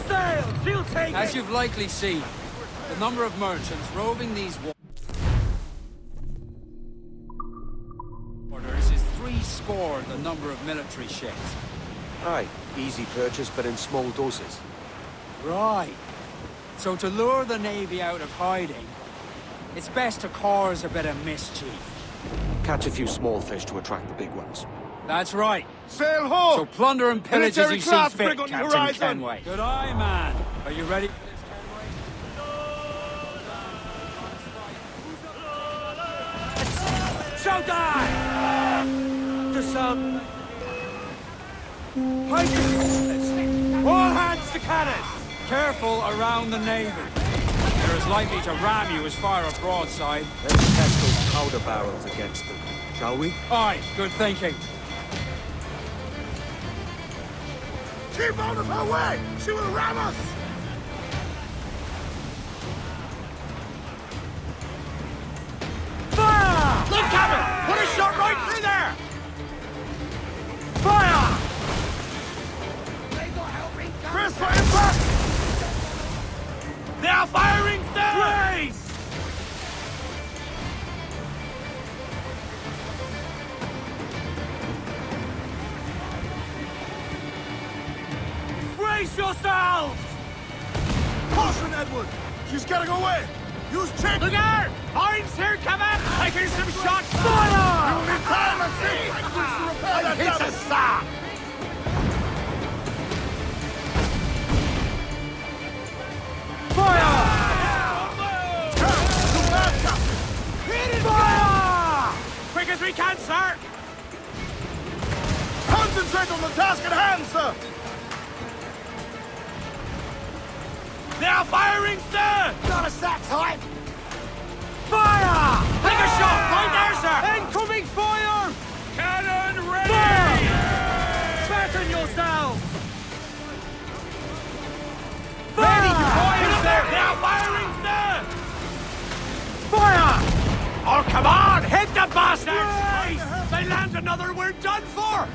sail! She'll take As it! you've likely seen, the number of merchants roving these waters is 70 the number of military ships. Aye, easy purchase, but in small doses. Right. So to lure the Navy out of hiding, it's best to cause a bit of mischief. Catch a few small fish to attract the big ones. That's right. Sail ho! So plunder and pillage as Military you see class fit, brig on the Captain horizon. Kenway. Good eye, man. Are you ready for this, Kenway? Showtime! To some... All hands to cannon! Careful around the Navy. They're as likely to ram you as fire a broadside. Let's test those powder barrels against them, shall we? Aye, good thinking. Keep out of her way! She will ram us! Fire! Look, Captain! Put a shot right through there! Fire! Press for impact! They are firing, sir! Brace! Brace yourselves! Caution, Edward! She's getting away! Use check! Look out! Orange here, Captain! Taking some shots! You Fire! will need time and see! to repair that It's a damage. stop! Fire! Too bad, Captain! Fire! Quick as we can, sir! Concentrate on the task at hand, sir! They are firing, sir! Got a sack time! Fire! Take a shot! Right there, sir! Incoming fire! Cannon ready! Fasten yourselves! Ready! Fire there! They are firing, sir! Fire! Oh, come on! Hit the bastards! They land another, we're done for!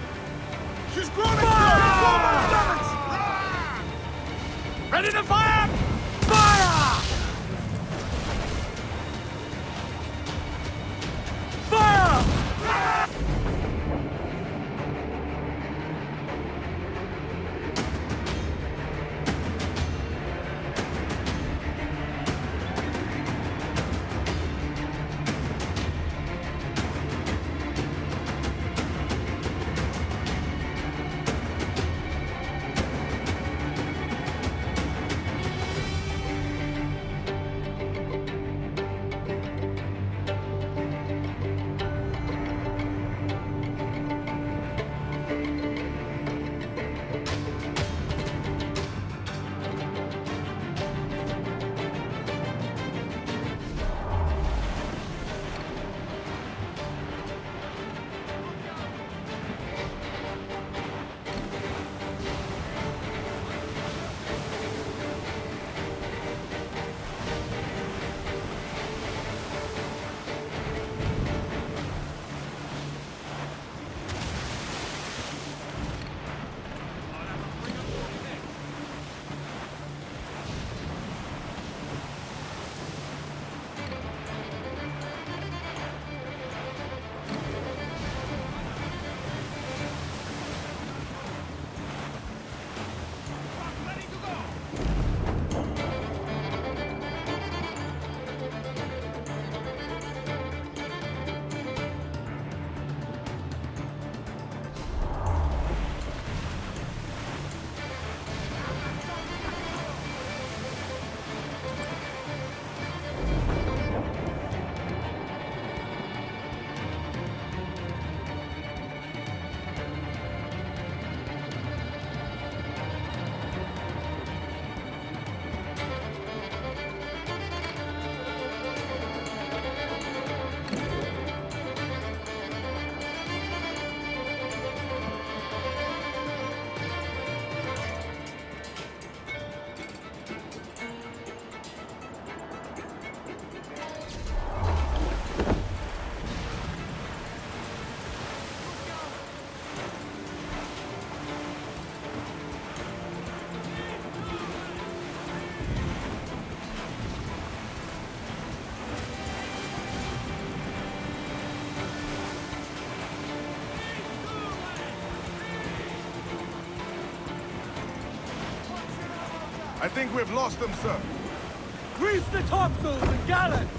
She's groaning, Fire! sir! So much damage! Ready to fire! Fire! Fire! I think we've lost them, sir. Grease the topsails and gallants!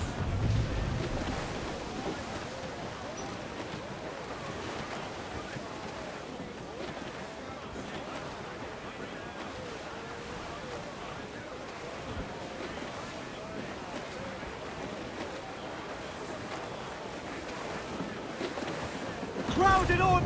Crowded on!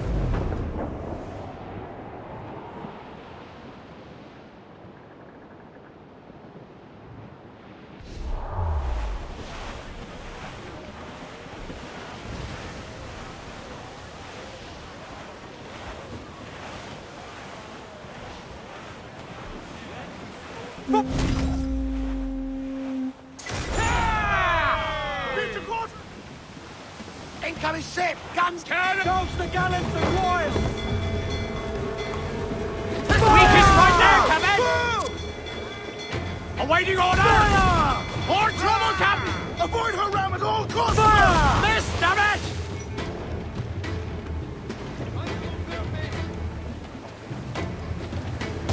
Incoming ship! Guns! Cannon! Douse the gallants and royals! Weakest right there, Captain! Awaiting order! Fire! More trouble, Captain! Avoid her ram at all costs! Fire! Miss, damn it!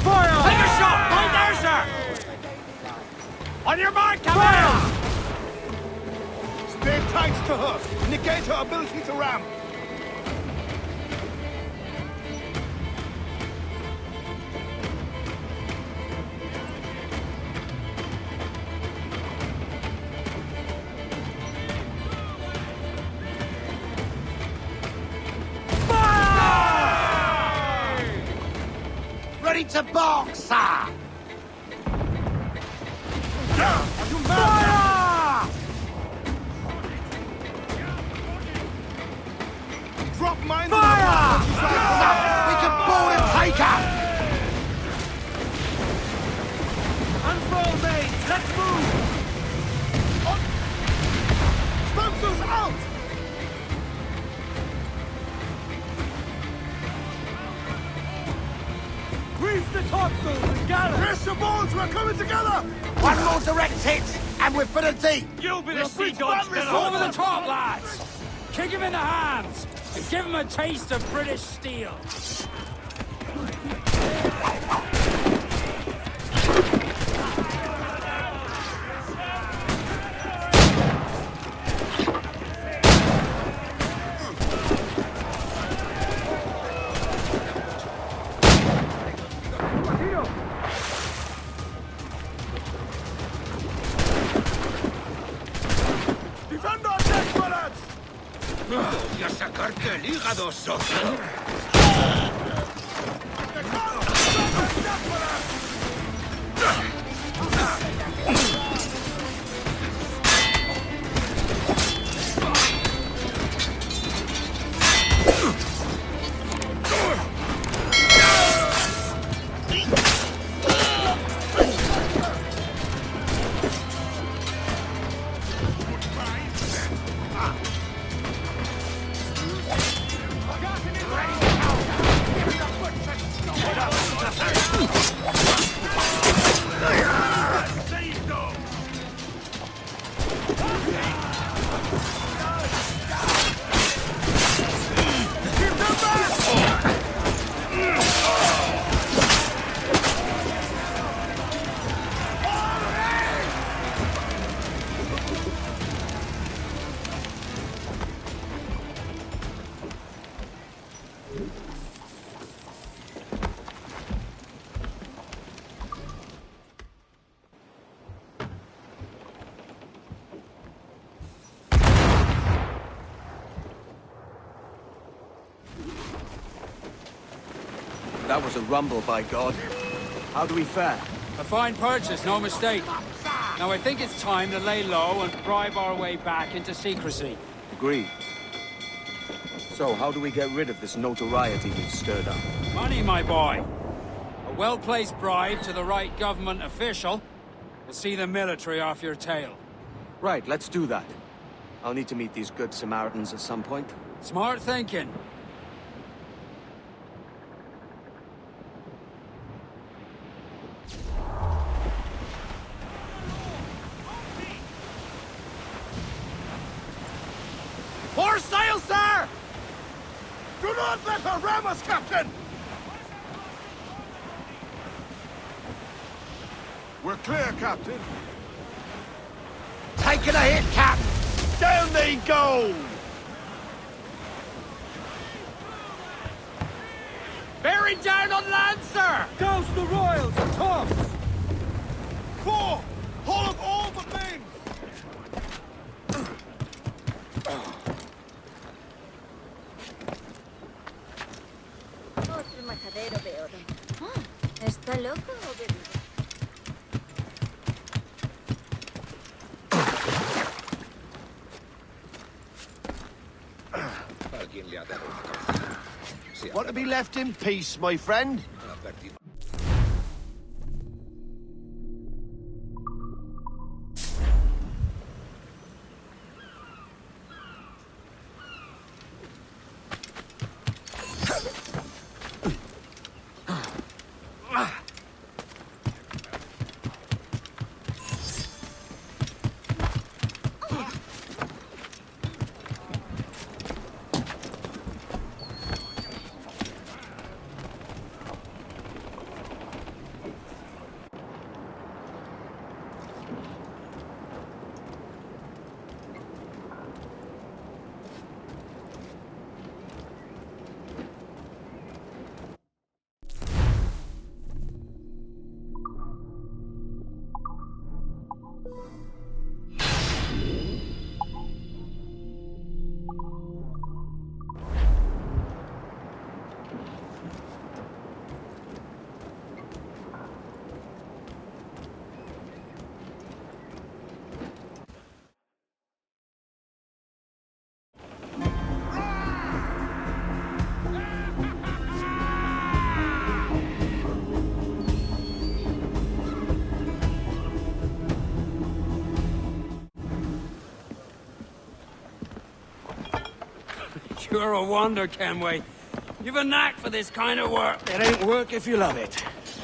Fire! Take a shot! Right there, sir! On your mark, Captain! Stay tight to her. Negate her ability to ram. Ready to box, sir! Are you mad? Drop mine. Fire! We can board and take her! Unfurl, mates! Let's move! Spencer's out! Grease the topsails and gallants! Press your balls, we're coming together! One more direct hit, and we're for the deep! You'll be the sea dogs that Over the top, lads! Kick him in the hands! And give him a taste of British steel! Defend our decks, my lads! ¡Voy a sacarte el hígado, socio! That was a rumble, by God. How do we fare? A fine purchase, no mistake. Now I think it's time to lay low and bribe our way back into secrecy. Agreed. So, how do we get rid of this notoriety we've stirred up? Money, my boy. A well-placed bribe to the right government official will see the military off your tail. Right, let's do that. I'll need to meet these good Samaritans at some point. Smart thinking. More sail, sir! Do not let her ram us, Captain! We're clear, Captain. Taking a hit, Captain! Down they go! Bearing down on land, sir! Douse the royals and tops! 4! Hold up all the men! Otro majadero veo. Ah, ¿está loco o bebido? Want to be left in peace, my friend? You're a wonder, Kenway. You've a knack for this kind of work. It ain't work if you love it. It's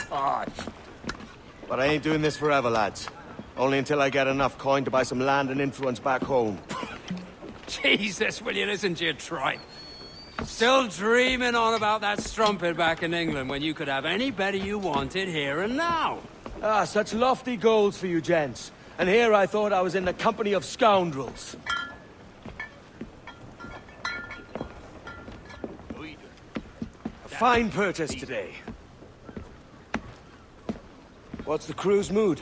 hard. But I ain't doing this forever, lads. Only until I get enough coin to buy some land and influence back home. Jesus, will you listen to your tripe? Still dreaming on about that strumpet back in England when you could have any better you wanted here and now. Ah, such lofty goals for you gents. And here I thought I was in the company of scoundrels. A fine purchase today. What's the crew's mood?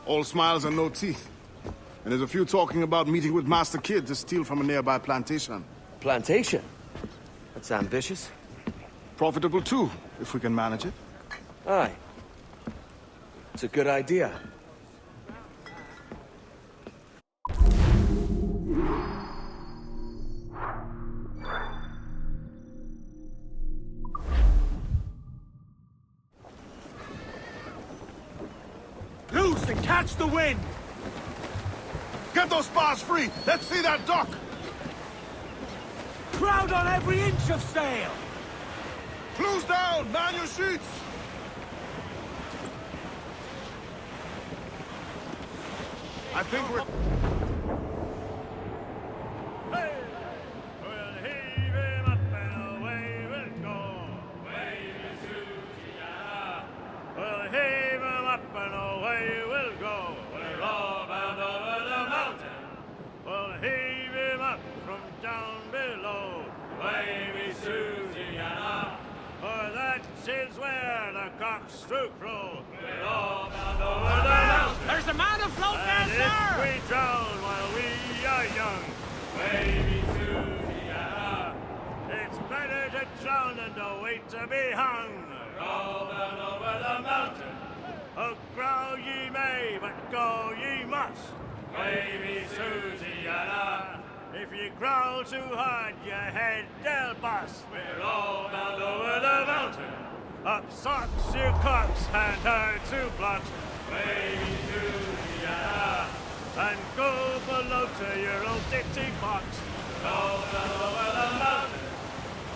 All smiles and no teeth. And there's a few talking about meeting with Master Kid to steal from a nearby plantation. Plantation? That's ambitious. Profitable too, if we can manage it. Aye. It's a good idea. Loose and catch the wind! Get those spars free! Let's see that dock! Crowd on every inch of sail! Close down! Man your sheets! I think we're... Is where the cocks do crow. We're all bound over the mountain. There's a man afloat there, And sir! if we drown while we are young, baby Susanna, it's better to drown than to wait to be hung. We're all bound over the mountain. Oh, grow ye may, but go ye must. Baby Susanna, if you growl too hard, your head they'll bust. We're all bound over the mountain. Up socks your cocks and her 2 blocks, baby Juliana, and go below to your old ditty box. All down over the mountain.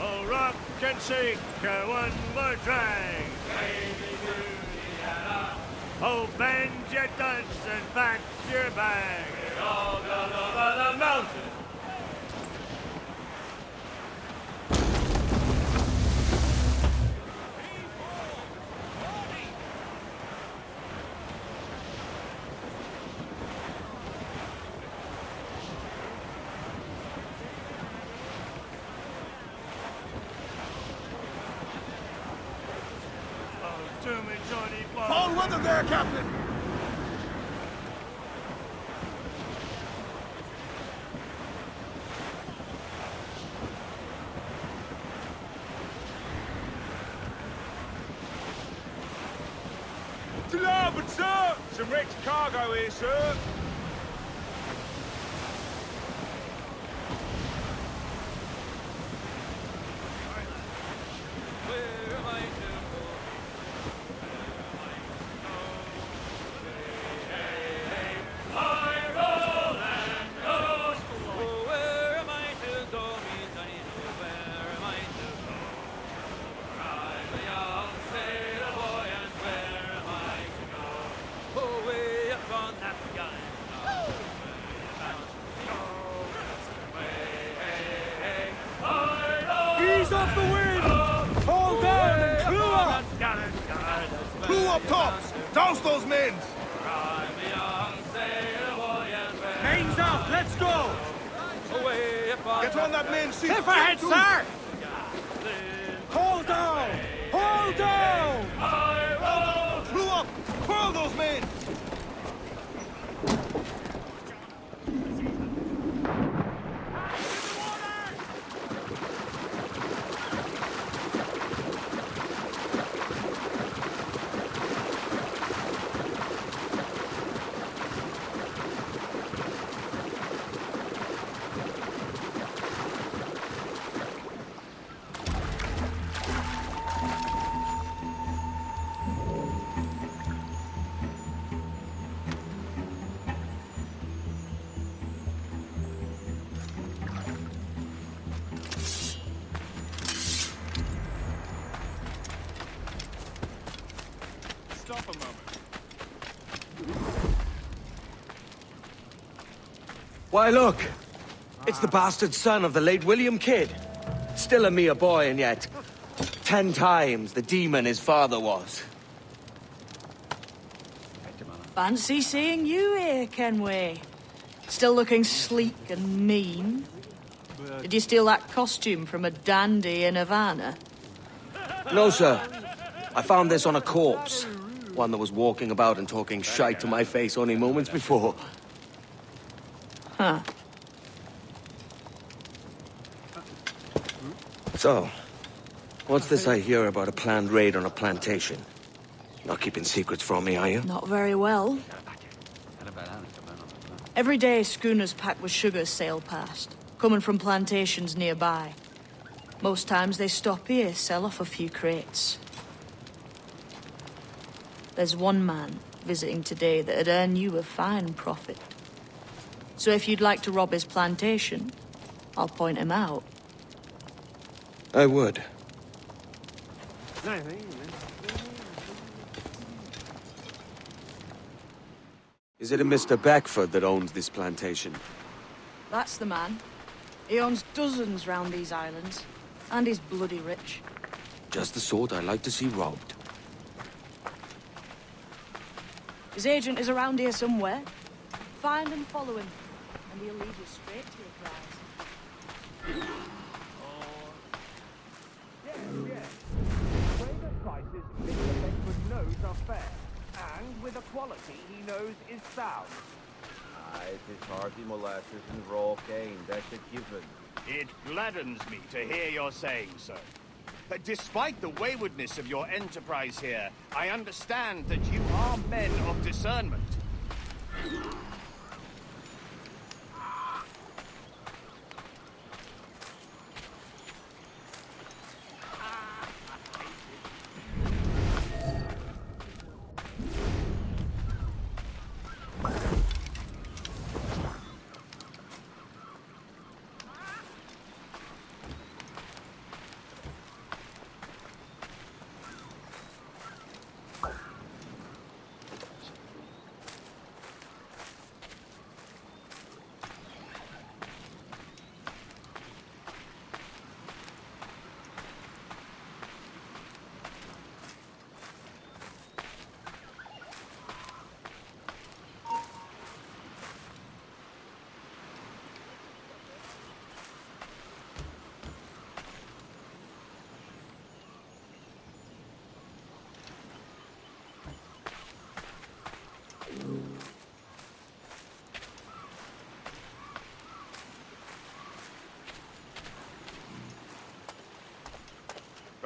Oh, rock and shake her one more drag, baby Juliana. Oh, bend your duds and pack your bag. We're all down over the mountain. Foul weather there, Captain! To larboard, sir! Some wrecked cargo here, sir. Ease off the wind! Hold down and clew up! Crew up tops! Douse those men! Mains out, let's go! Get on that main seat! Cliff ahead, sir! Hold down! Hold down! Crew up! Curl those men! Stop a moment. Why, look! It's the bastard son of the late William Kidd. Still a mere boy, and yet 10 times the demon his father was. Fancy seeing you here, Kenway. Still looking sleek and mean. Did you steal that costume from a dandy in Havana? No, sir. I found this on a corpse. One that was walking about and talking shite to my face only moments before. Huh. So, what's this I hear about a planned raid on a plantation? Not keeping secrets from me, are you? Not very well. Every day, schooners packed with sugar sail past, coming from plantations nearby. Most times they stop here, sell off a few crates. There's one man visiting today that'd earn you a fine profit. So if you'd like to rob his plantation, I'll point him out. I would. Is it a Mr. Beckford that owns this plantation? That's the man. He owns dozens round these islands, and he's bloody rich. Just the sort I like to see robbed. His agent is around here somewhere. Find and follow him, and he'll lead you straight to your prize. The prices Mr. Bedford knows are fair, and with a quality he knows is sound. It is hearty molasses and raw cane, that's a given. It gladdens me to hear you're saying so. But despite the waywardness of your enterprise here, I understand that you are men of discernment.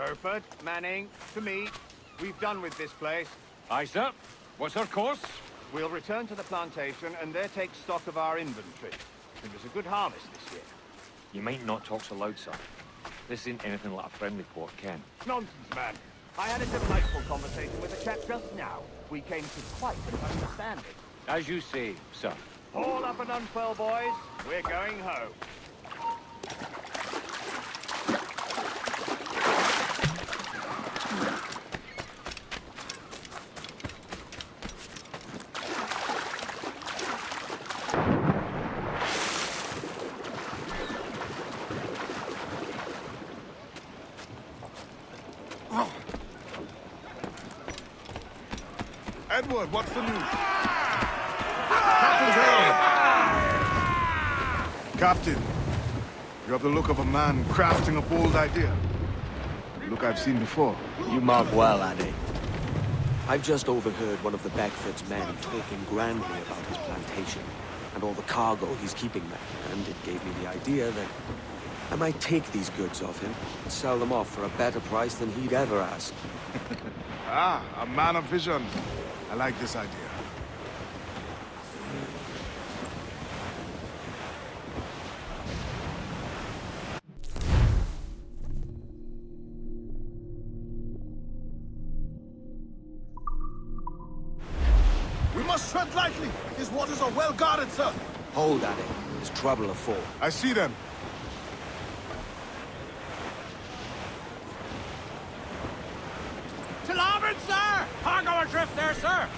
Burford, Manning, to me. We've done with this place. Aye, sir. What's our course? We'll return to the plantation and there take stock of our inventory. It was a good harvest this year. You might not talk so loud, sir. This isn't anything like a friendly port, Ken. Nonsense, man. I had a delightful conversation with a chap just now. We came to quite an understanding. As you say, sir. All up and unfurl, boys. We're going home. Edward, what's the news? Captain, you have the look of a man crafting a bold idea. The look I've seen before. You mark well, Addy. I've just overheard one of the Beckford's men talking grandly about his plantation and all the cargo he's keeping there, and it gave me the idea that I might take these goods off him and sell them off for a better price than he'd ever ask. Ah, a man of vision. I like this idea. We must tread lightly. His waters are well guarded, sir. Hold, Addy. There's trouble afoot. I see them. To larboard, sir! Cargo adrift there, sir!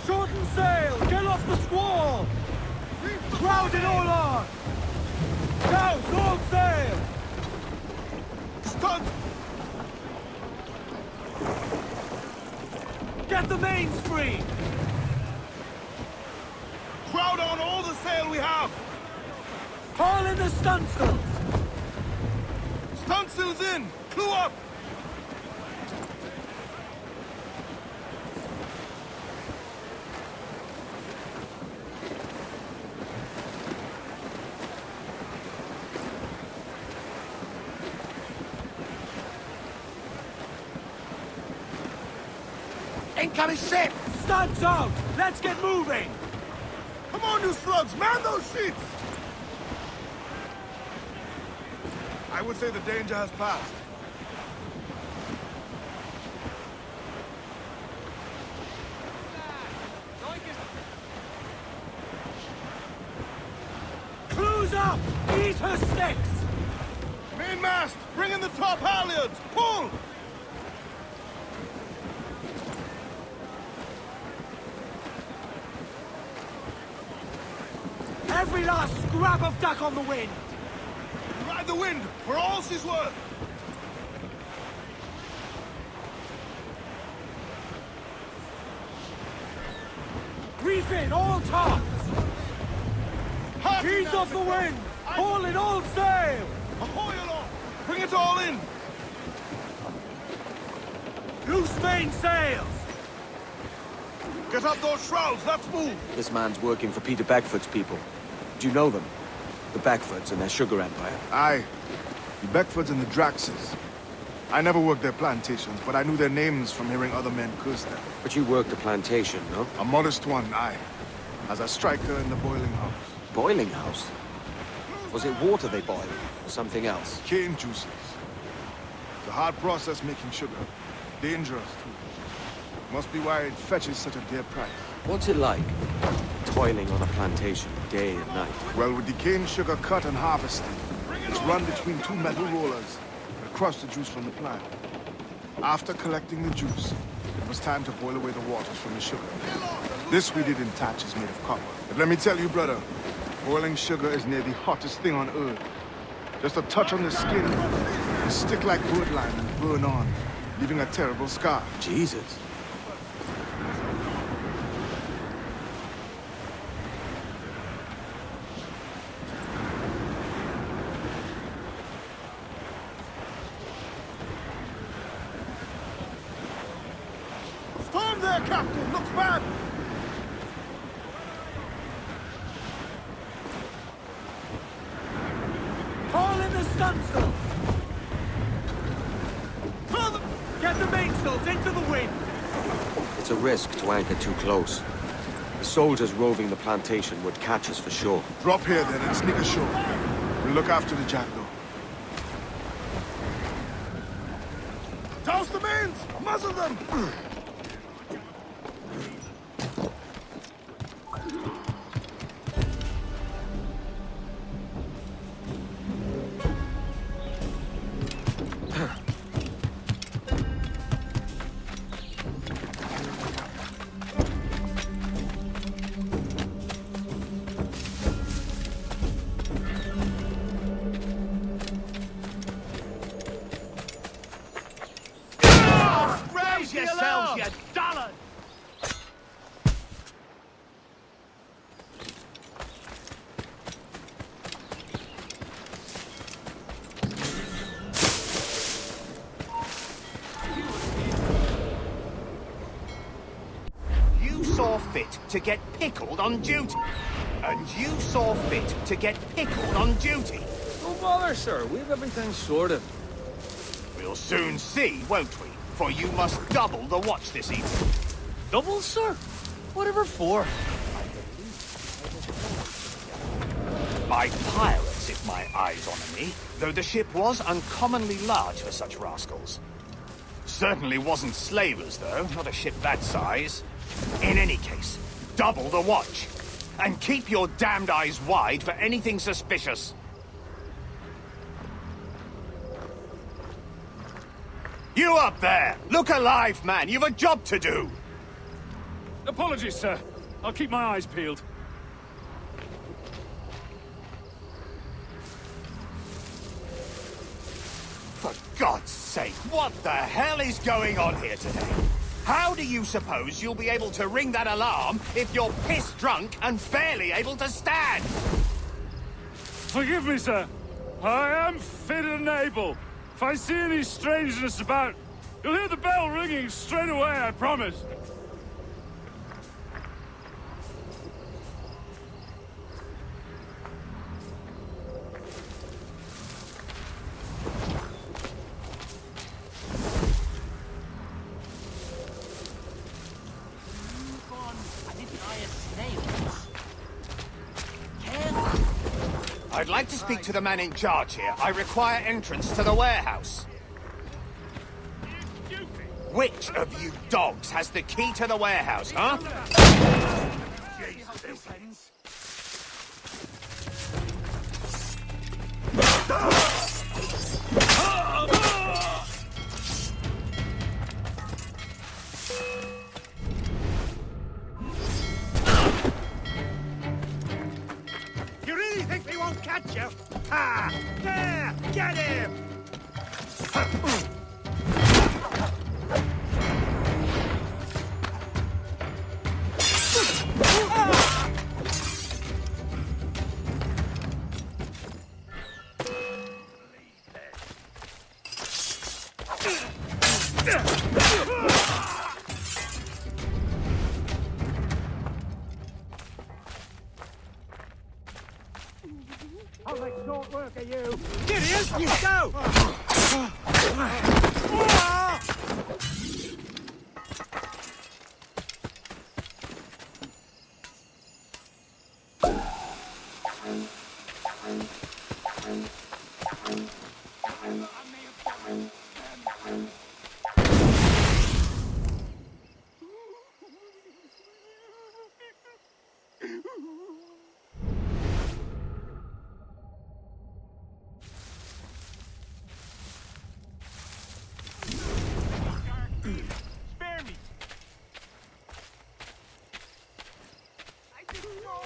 Shorten sail! Get off the squall! Crowd it all on! Now, sword sail! Stunt! Get the mains free! Crowd on all the sail we have! Haul in the stunsails! Stunsails in! Clew up! Incoming ship! Stuns out! Let's get moving! Come on, you slugs! Man those sheets! I would say the danger has passed. Close up! Eat her sticks! Mainmast! Bring in the top halyards! Pull! Every last scrap of duck on the wind! Ride the wind, for all she's worth! Reef in all tops! Ease off the wind! Haul in all sail! Ahoy along! Bring it all in! Loose main sails! Get up those shrouds, let's move! This man's working for Peter Beckford's people. Do you know them? The Beckfords and their sugar empire. Aye. The Beckfords and the Draxes. I never worked their plantations, but I knew their names from hearing other men curse them. But you worked a plantation, no? A modest one, aye. As a striker in the boiling house. Boiling house? Was it water they boiled? Or something else? Cane juices. It's a hard process making sugar. Dangerous, too. Must be why it fetches such a dear price. What's it like? Toiling on a plantation, day and night. Well, with the cane sugar cut and harvested, it's run between two metal rollers that crush the juice from the plant. After collecting the juice, it was time to boil away the waters from the sugar. This we did in thatches made of copper. But let me tell you, brother, boiling sugar is near the hottest thing on earth. Just a touch on the skin, and stick like birdlime and burn on, leaving a terrible scar. Jesus. Storm there, Captain! Looks bad! stunsails! Get the mainsails into the wind! It's a risk to anchor too close. The soldiers roving the plantation would catch us for sure. Drop here then and sneak ashore. We'll look after the jackdaw. Toss the mains! Muzzle them! Yourselves, you dullard! You saw fit to get pickled on duty. And you saw fit to get pickled on duty. Don't bother, sir. We've everything sorted. We'll soon see, won't we? For you must double the watch this evening. Double, sir? Whatever for? By pirates, if my eyes honour me, though the ship was uncommonly large for such rascals. Certainly wasn't slavers, though, not a ship that size. In any case, double the watch. And keep your damned eyes wide for anything suspicious. You up there! Look alive, man! You've a job to do! Apologies, sir. I'll keep my eyes peeled. For God's sake, what the hell is going on here today? How do you suppose you'll be able to ring that alarm if you're piss drunk and barely able to stand? Forgive me, sir. I am fit and able. If I see any strangeness about, you'll hear the bell ringing straight away, I promise. I'd like to speak to the man in charge here. I require entrance to the warehouse. Which of you dogs has the key to the warehouse, huh? You really think they won't catch you? Ha! There! Get him! I'll make short work of you. Gideon, you go! Spare me. I didn't know.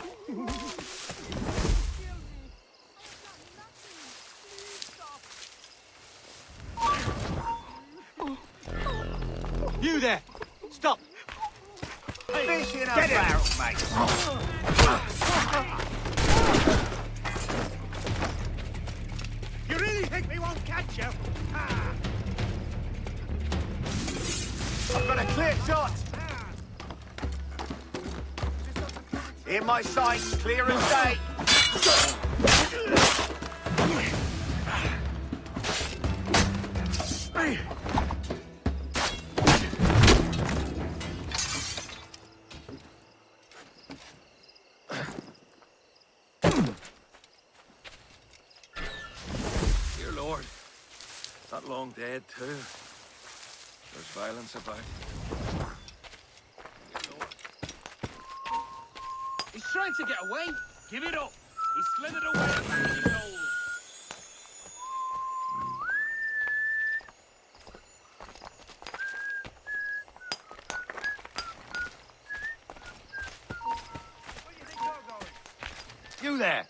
You there! Stop! Fish in a barrel, mate! You really think we won't catch you? Ah. I've got a clear shot! In my sights, clear as day! Not long dead, too. There's violence about. He's trying to get away. Give it up. He slithered away back in his hole. You there!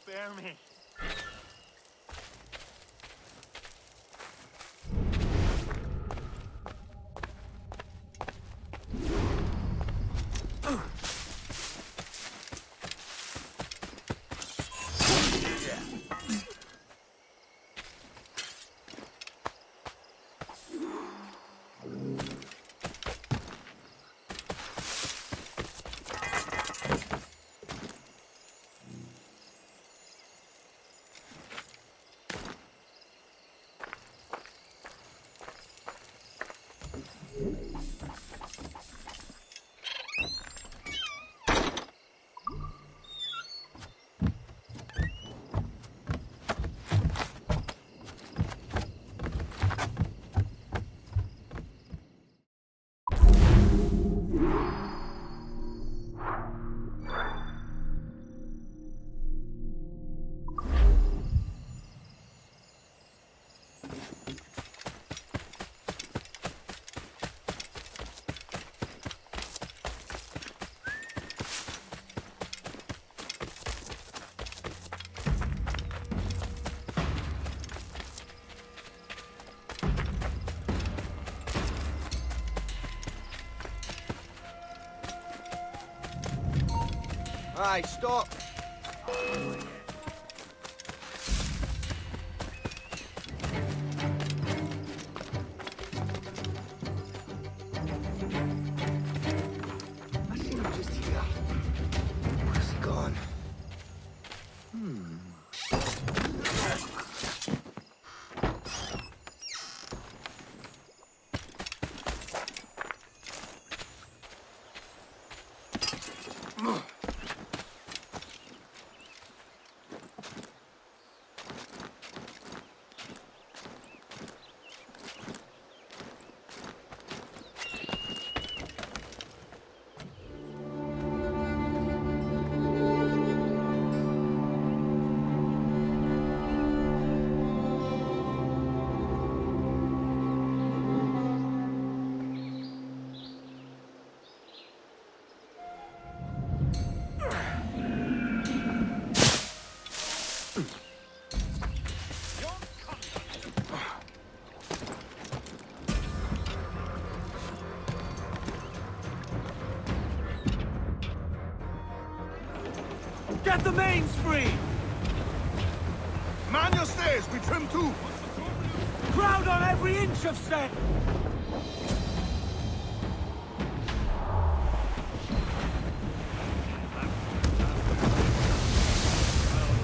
Spare me. Aye, stop. I see him just here. Where's he gone? Get the mains free! Man your stairs, we trim too. Crowd on every inch of set!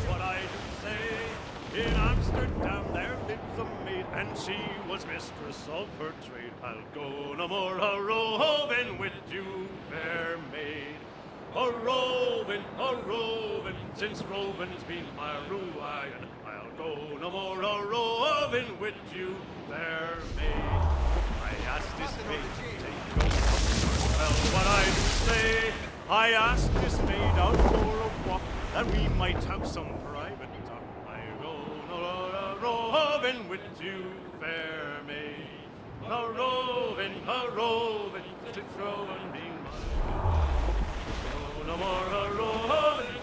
What I do say, in Amsterdam there lives a maid, and she was mistress of her trade. I'll go no more a-roving with you, fair maid. A-roving, since roving's been my ruin. I'll go no more a-roving with you, fair maid. I asked this maid to take your comfort. Well, what I do say, I asked this maid out for a walk, that we might have some private talk. I'll go no more a-roving with you, fair maid. A-roving, since roving been my no more a-roving.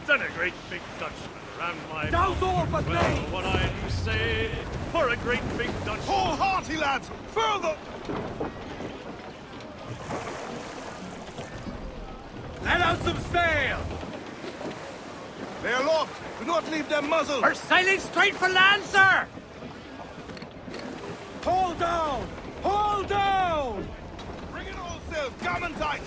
Then a great big Dutchman ran my Douse mouth. off at Well, me! what I do say, for a great big Dutchman. Whole heart party, lads! Further! Let out some sail! They are aloft! Do not leave them muzzled! We're sailing straight for land, sir! Hold down! Hold down! Bring it all sails! Gammon tight!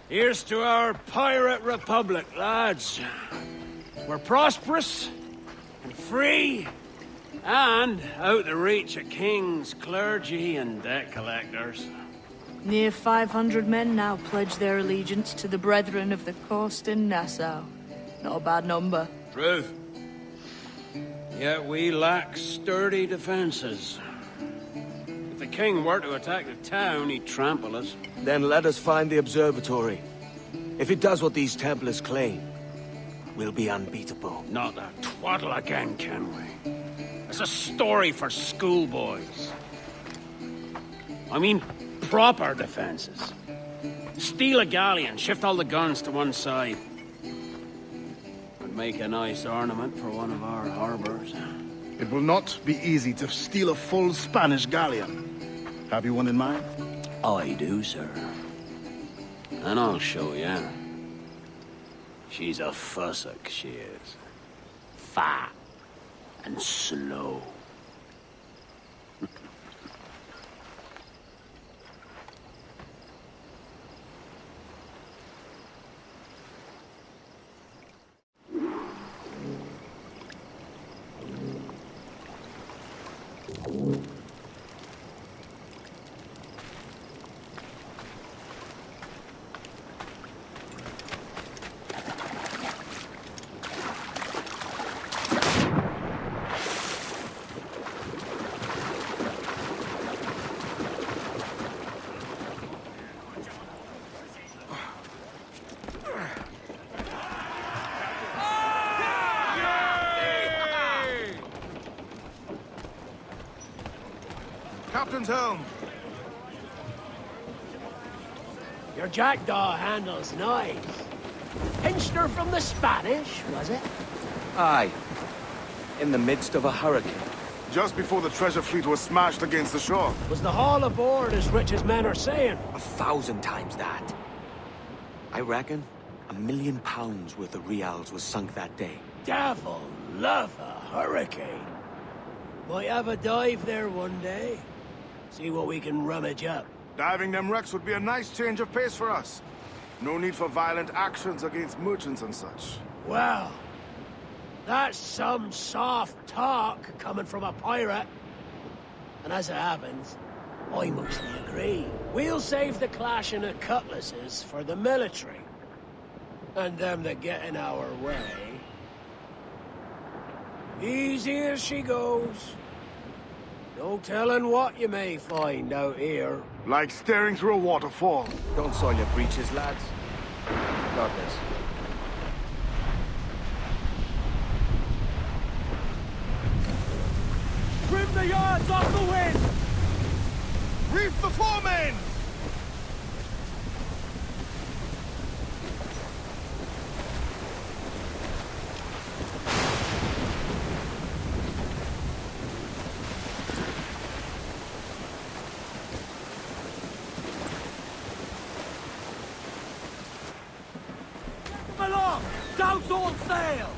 Here's to our pirate republic, lads. We're prosperous and free and out the reach of kings, clergy, and debt collectors. Near 500 men now pledge their allegiance to the Brethren of the Coast in Nassau. Not a bad number. Truth. Yet we lack sturdy defenses. If the king were to attack the town, he'd trample us. Then let us find the observatory. If it does what these Templars claim, we'll be unbeatable. Not that twaddle again, can we? It's a story for schoolboys. I mean, proper defenses. Steal a galleon, shift all the guns to one side. Would make a nice ornament for one of our harbors. It will not be easy to steal a full Spanish galleon. Have you one in mind? I do, sir. And I'll show you. She's a fussock, she is. Fat and slow. Captain's helm! Your jackdaw handle's nice. Pinched her from the Spanish, was it? Aye. In the midst of a hurricane. Just before the treasure fleet was smashed against the shore. Was the haul aboard as rich as men are saying? 1,000 times that. I reckon £1 million worth of reals was sunk that day. Devil love a hurricane. Might have a dive there one day. See what we can rummage up. Diving them wrecks would be a nice change of pace for us. No need for violent actions against merchants and such. Well, that's some soft talk coming from a pirate. And as it happens, I mostly agree. We'll save the clashing of cutlasses for the military. And them that get in our way. Easy as she goes. No telling what you may find out here. Like staring through a waterfall. Don't soil your breeches, lads. Got this. Trim the yards off the wind! Reef the foremain! Douse all sail!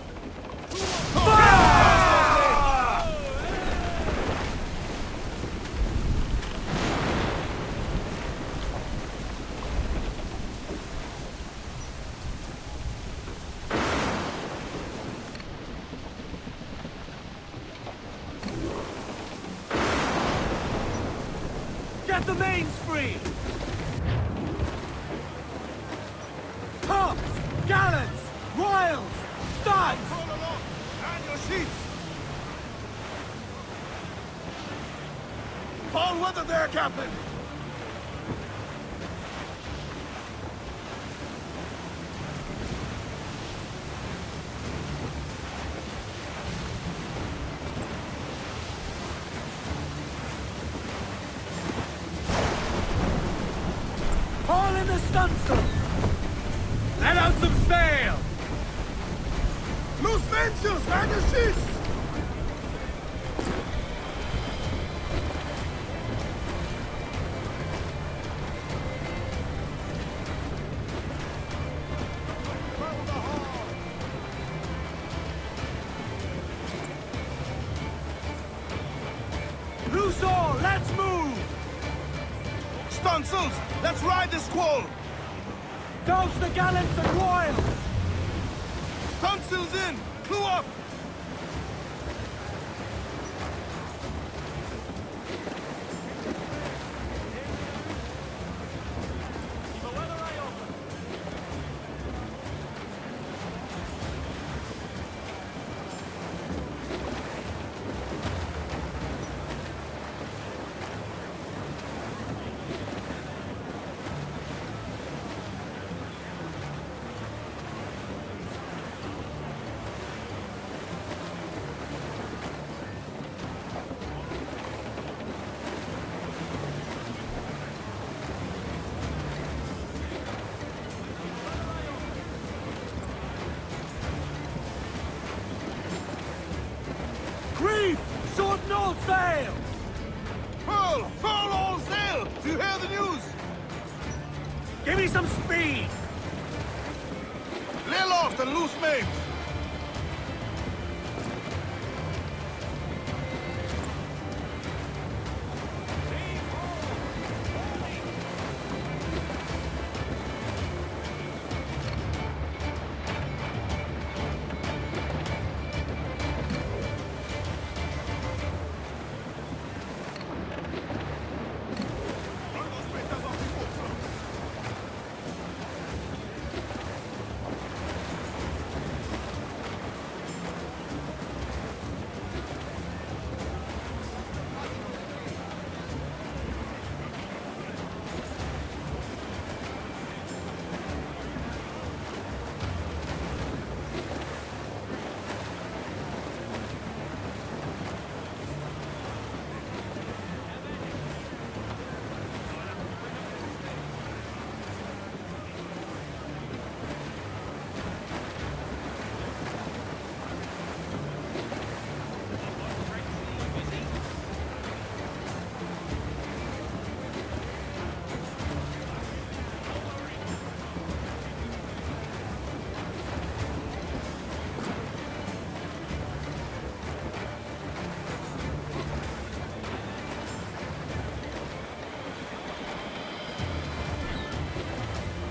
Get the mains free! Tops! Gallants! Royals! Studs! Crawl along! And your sheets! All weather there, Captain! Haul in the stunsail! Let out some sail! Loose mainsails! Man the sheets! Loose all! Let's move! Stunsails! Let's ride this squall! Douse the gallants and royals! Stunsails in! Clue up! Grief! Short all sail! Furl! Furl all sail! Do you hear the news? Give me some speed! Lay aloft and loose mains!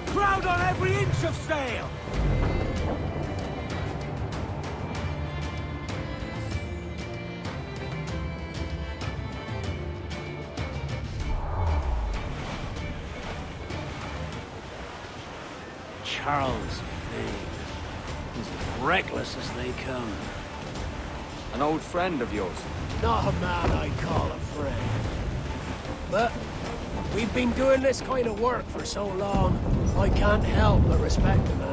Crowd on every inch of sail! Charles Vane. He's as reckless as they come. An old friend of yours. Not a man I'd call a friend. But we've been doing this kind of work for so long, I can't help but respect the man.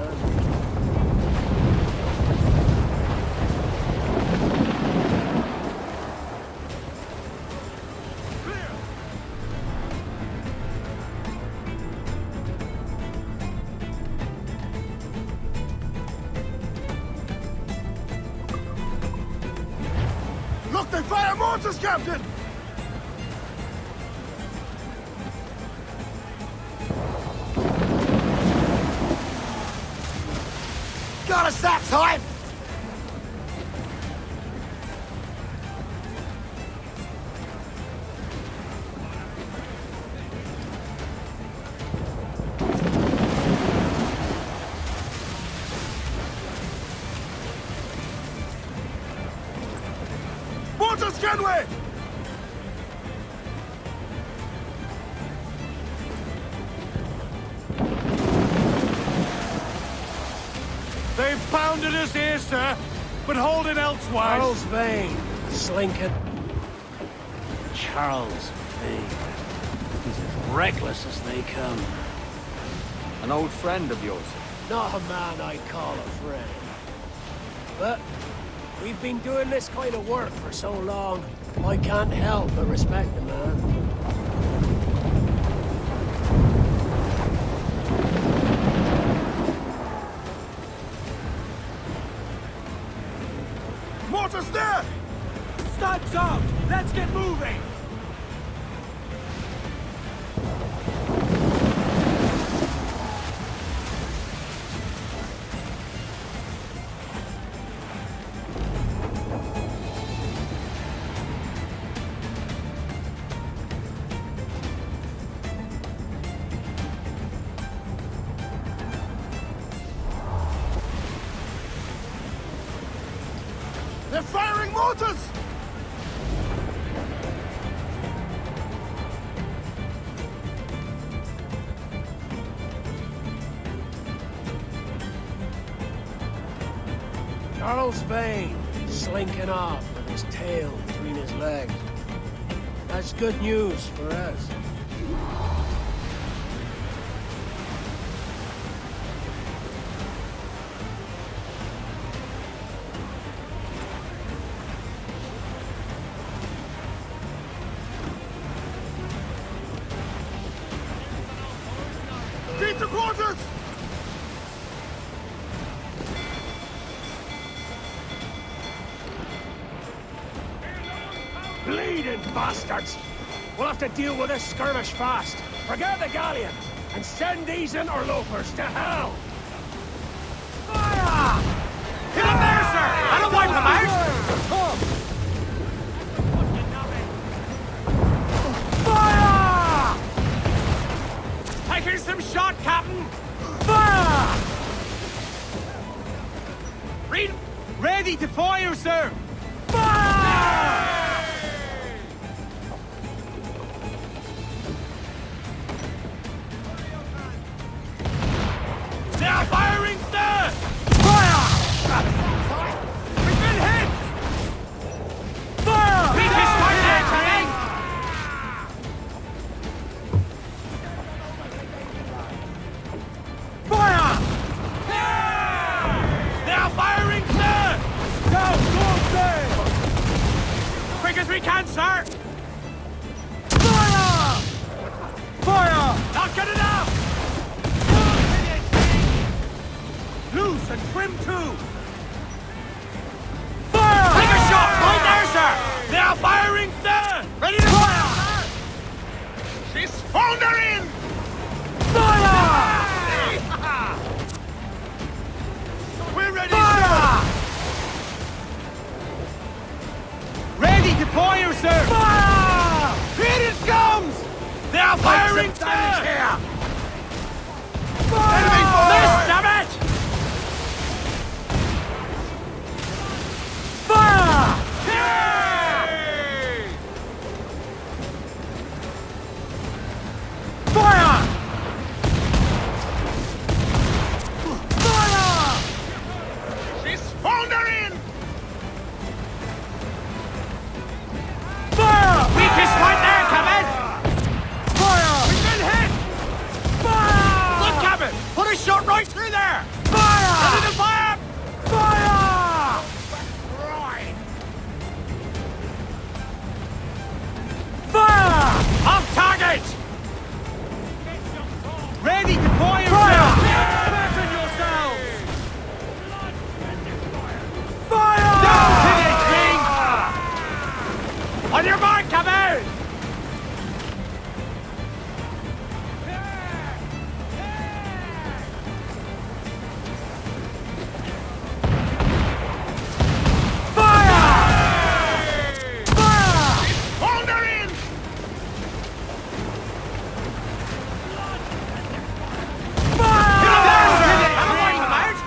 Look, they fire mortars, Captain! Got a sack time! Mortars, Kenway! They've pounded us here, sir, but hold it elsewise. Charles Vane, slinking. Charles thing. He's as reckless as they come. An old friend of yours? Not a man I'd call a friend. But we've been doing this kind of work for so long, I can't help but respect the man. Mortar's there! Studs out! Let's get moving! They're firing mortars! Charles Vane, slinking off with his tail between his legs. That's good news for us. Beat the quarters! Bleeding bastards! We'll have to deal with this skirmish fast. Forget the galleon, and send these interlopers to hell! Fire! Get him there, sir! I don't wipe him out! Fire! Taking some shot, Captain! Fire! Ready to fire, sir! Fire! They're firing, sir! Fire! We've been hit! Fire! Beat his right there, Tang! Fire! They're firing, sir! Quick as we can, sir! Fire! Fire! Not good enough! Loose and trim too! Fire! Take a shot right there, sir! They are firing, sir! Ready to fire, sir! She's foundering! Fire! We're ready, Fire! sir! Ready to fire, sir! Fire! Here it comes! They are firing, sir! Here! Enemy force! Damn it! Fire! Yay! Fire! Fire! She's foundering! Fire! Weakest point there, Captain! Fire! We've been hit! Fire! Look, Captain! Put a shot right through there! Fire! Ready to fire! Fire! Right! Fire! Off target! Ready to fire, Fire! sir! Fasten yourselves! Fire! Down to the king! On your mark, Captain! Foundering! Fire! Get him there, sir! I don't want him out!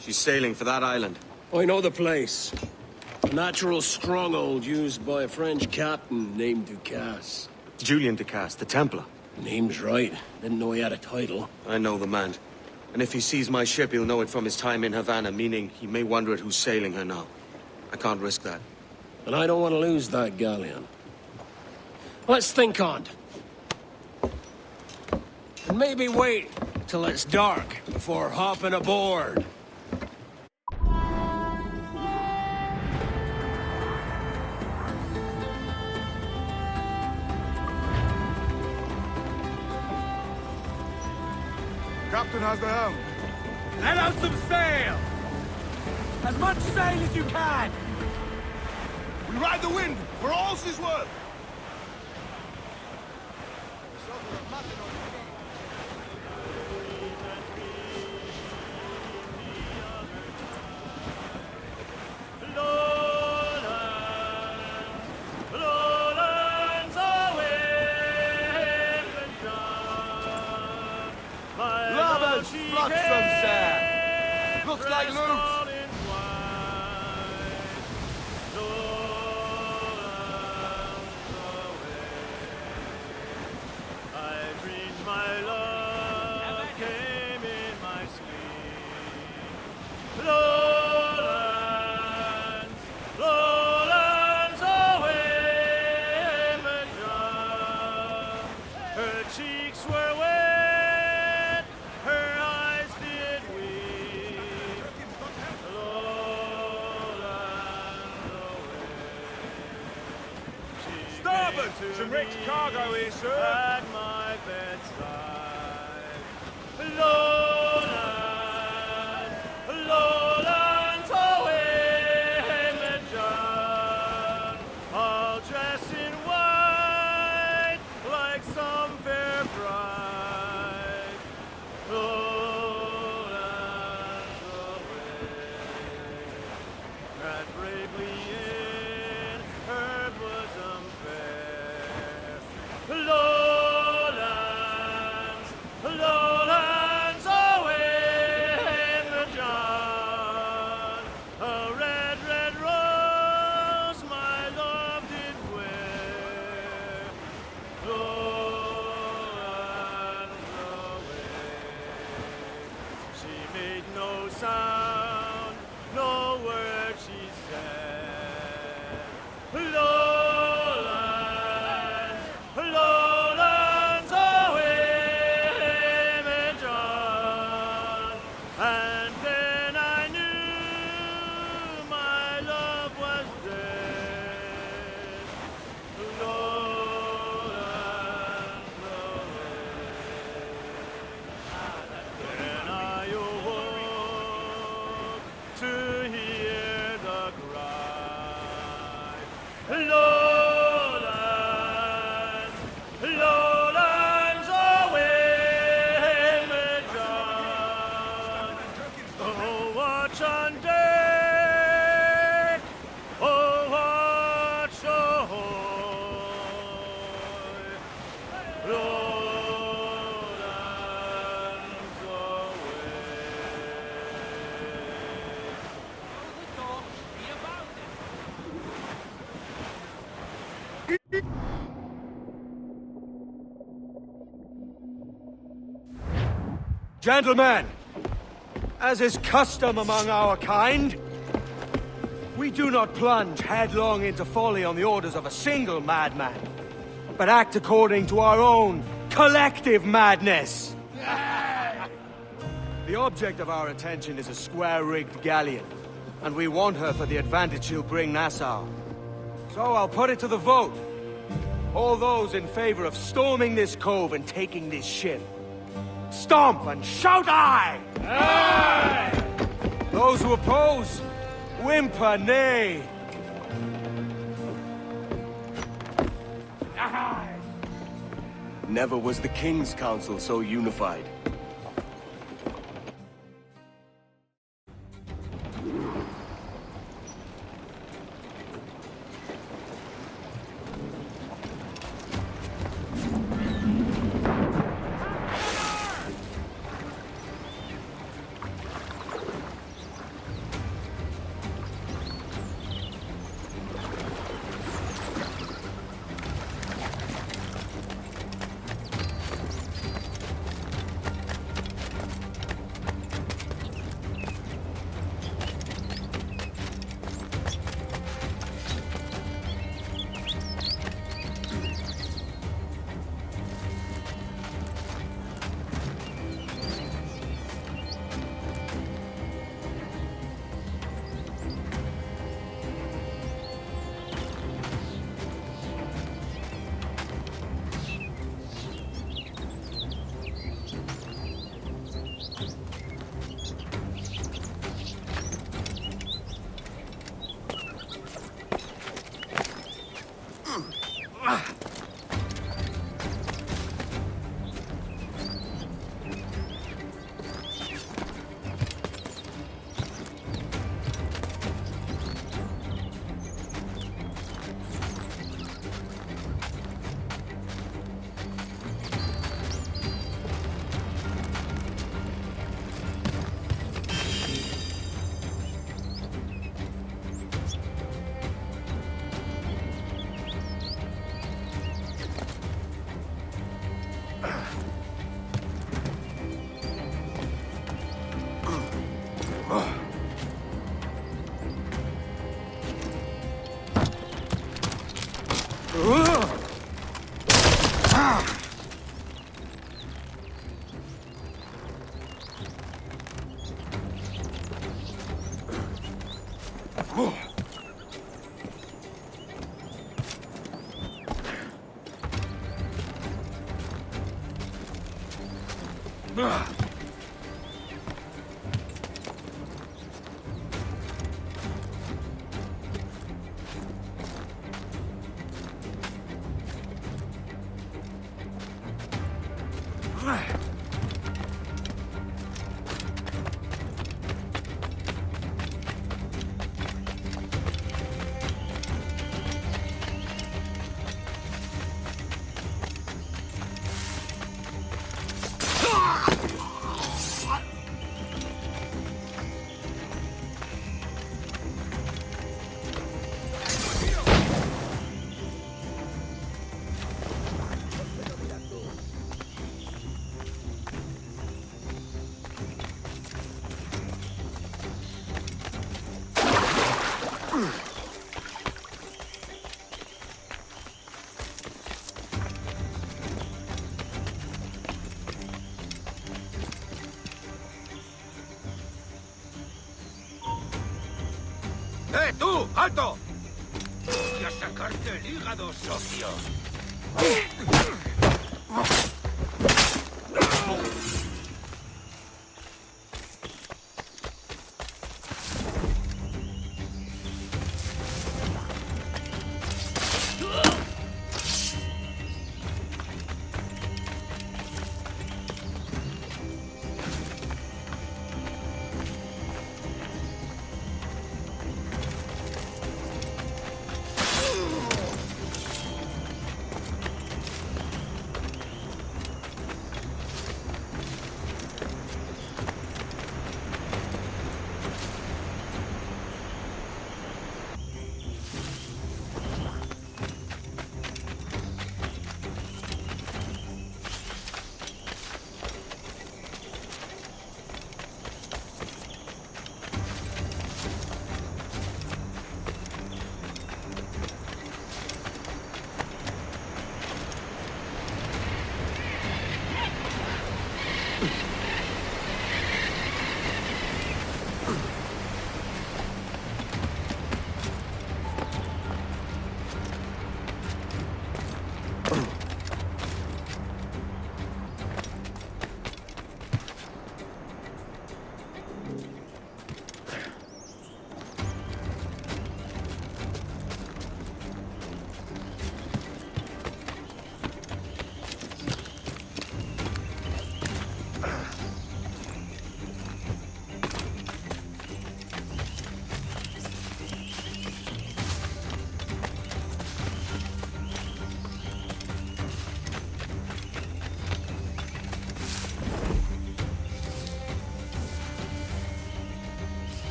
She's sailing for that island. I know the place. A natural stronghold used by a French captain named Ducasse. Julian Ducasse, the Templar. Name's right. Didn't know he had a title. I know the man. And if he sees my ship, he'll know it from his time in Havana, meaning he may wonder at who's sailing her now. I can't risk that. And I don't want to lose that galleon. Let's think on it. And maybe wait till it's dark before hopping aboard. Captain has the helm. Let out some sail! As much sail as you can! We ride the wind for all she's worth. Looks like loot. Some rich cargo here, sir. At my bedside. Lowlands, away, John. All dressed in white, like some fair bride. Lowlands, away. And bravely in her bosom fair. Lowlands, away in the John. A red, red rose my love did wear. Lowlands, away. She made no sound, no word she said. Lowlands, away, me John. And then I knew my love was dead. Lowlands, away. Then I awoke to hear the cry. Lowlands, away, me John. Oh, watch on deck, oh, watch ahoy. Lowlands, away. Gentlemen, as is custom among our kind, we do not plunge headlong into folly on the orders of a single madman, but act according to our own collective madness. The object of our attention is a square-rigged galleon, and we want her for the advantage she'll bring Nassau. So I'll put it to the vote. All those in favor of storming this cove and taking this ship, stomp and shout aye! Aye! Those who oppose, whimper nay. Aye! Never was the King's Council so unified. ¡Tú! ¡Alto! Voy a sacarte el hígado, socio.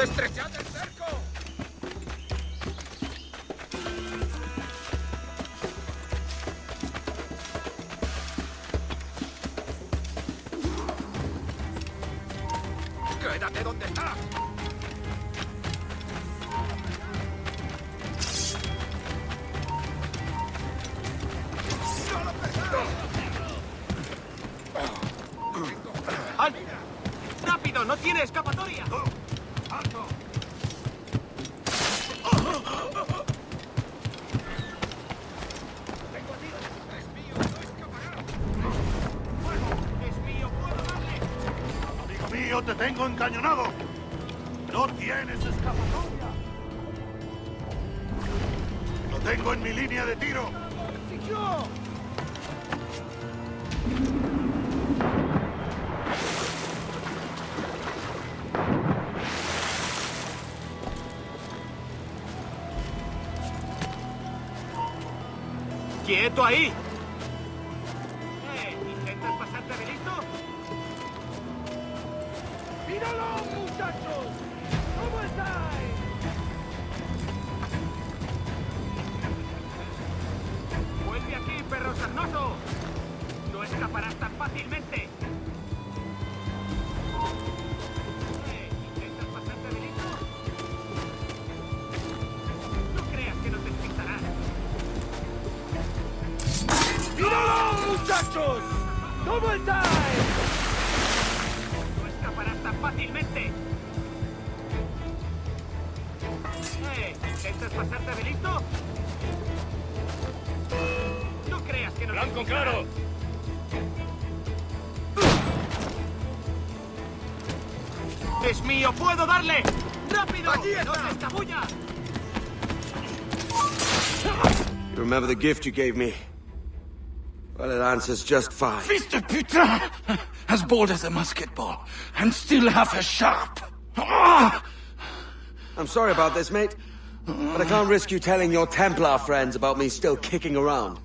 ¡Estrechad el cerco! ¡Quédate donde estás! ¡Alto! ¡Rápido! ¡No tiene escapatoria! ¡Alto! ¡Tengo tiro! ¡Es mío! ¡No escapará! ¡Fuego! ¡Es mío! ¡Puedo darle! Amigo mío, te tengo encañonado. No tienes escapatoria. Lo tengo en mi línea de tiro. ¡Quieto ahí! ¿Intentas pasarte de listo? ¡Míralo, muchachos! ¿Cómo estáis? ¡Vuelve aquí, perro sarnoso! ¡No escaparás tan fácilmente! ¿Intentas pasarte de listo? No creas que no te despistarás. ¡Míralo, muchachos! ¡Double time! ¡No escaparás tan fácilmente! ¿Intentas pasarte de listo? No creas que no te ¡Blanco despistarás. claro! ¡Es mío! ¡Puedo darle! ¡Rápido! ¡No se escabulla! You remember the gift you gave me? Well, it answers just fine. Fils de putain! As bold as a musket ball, and still half as sharp. Ah! I'm sorry about this, mate. But I can't risk you telling your Templar friends about me still kicking around.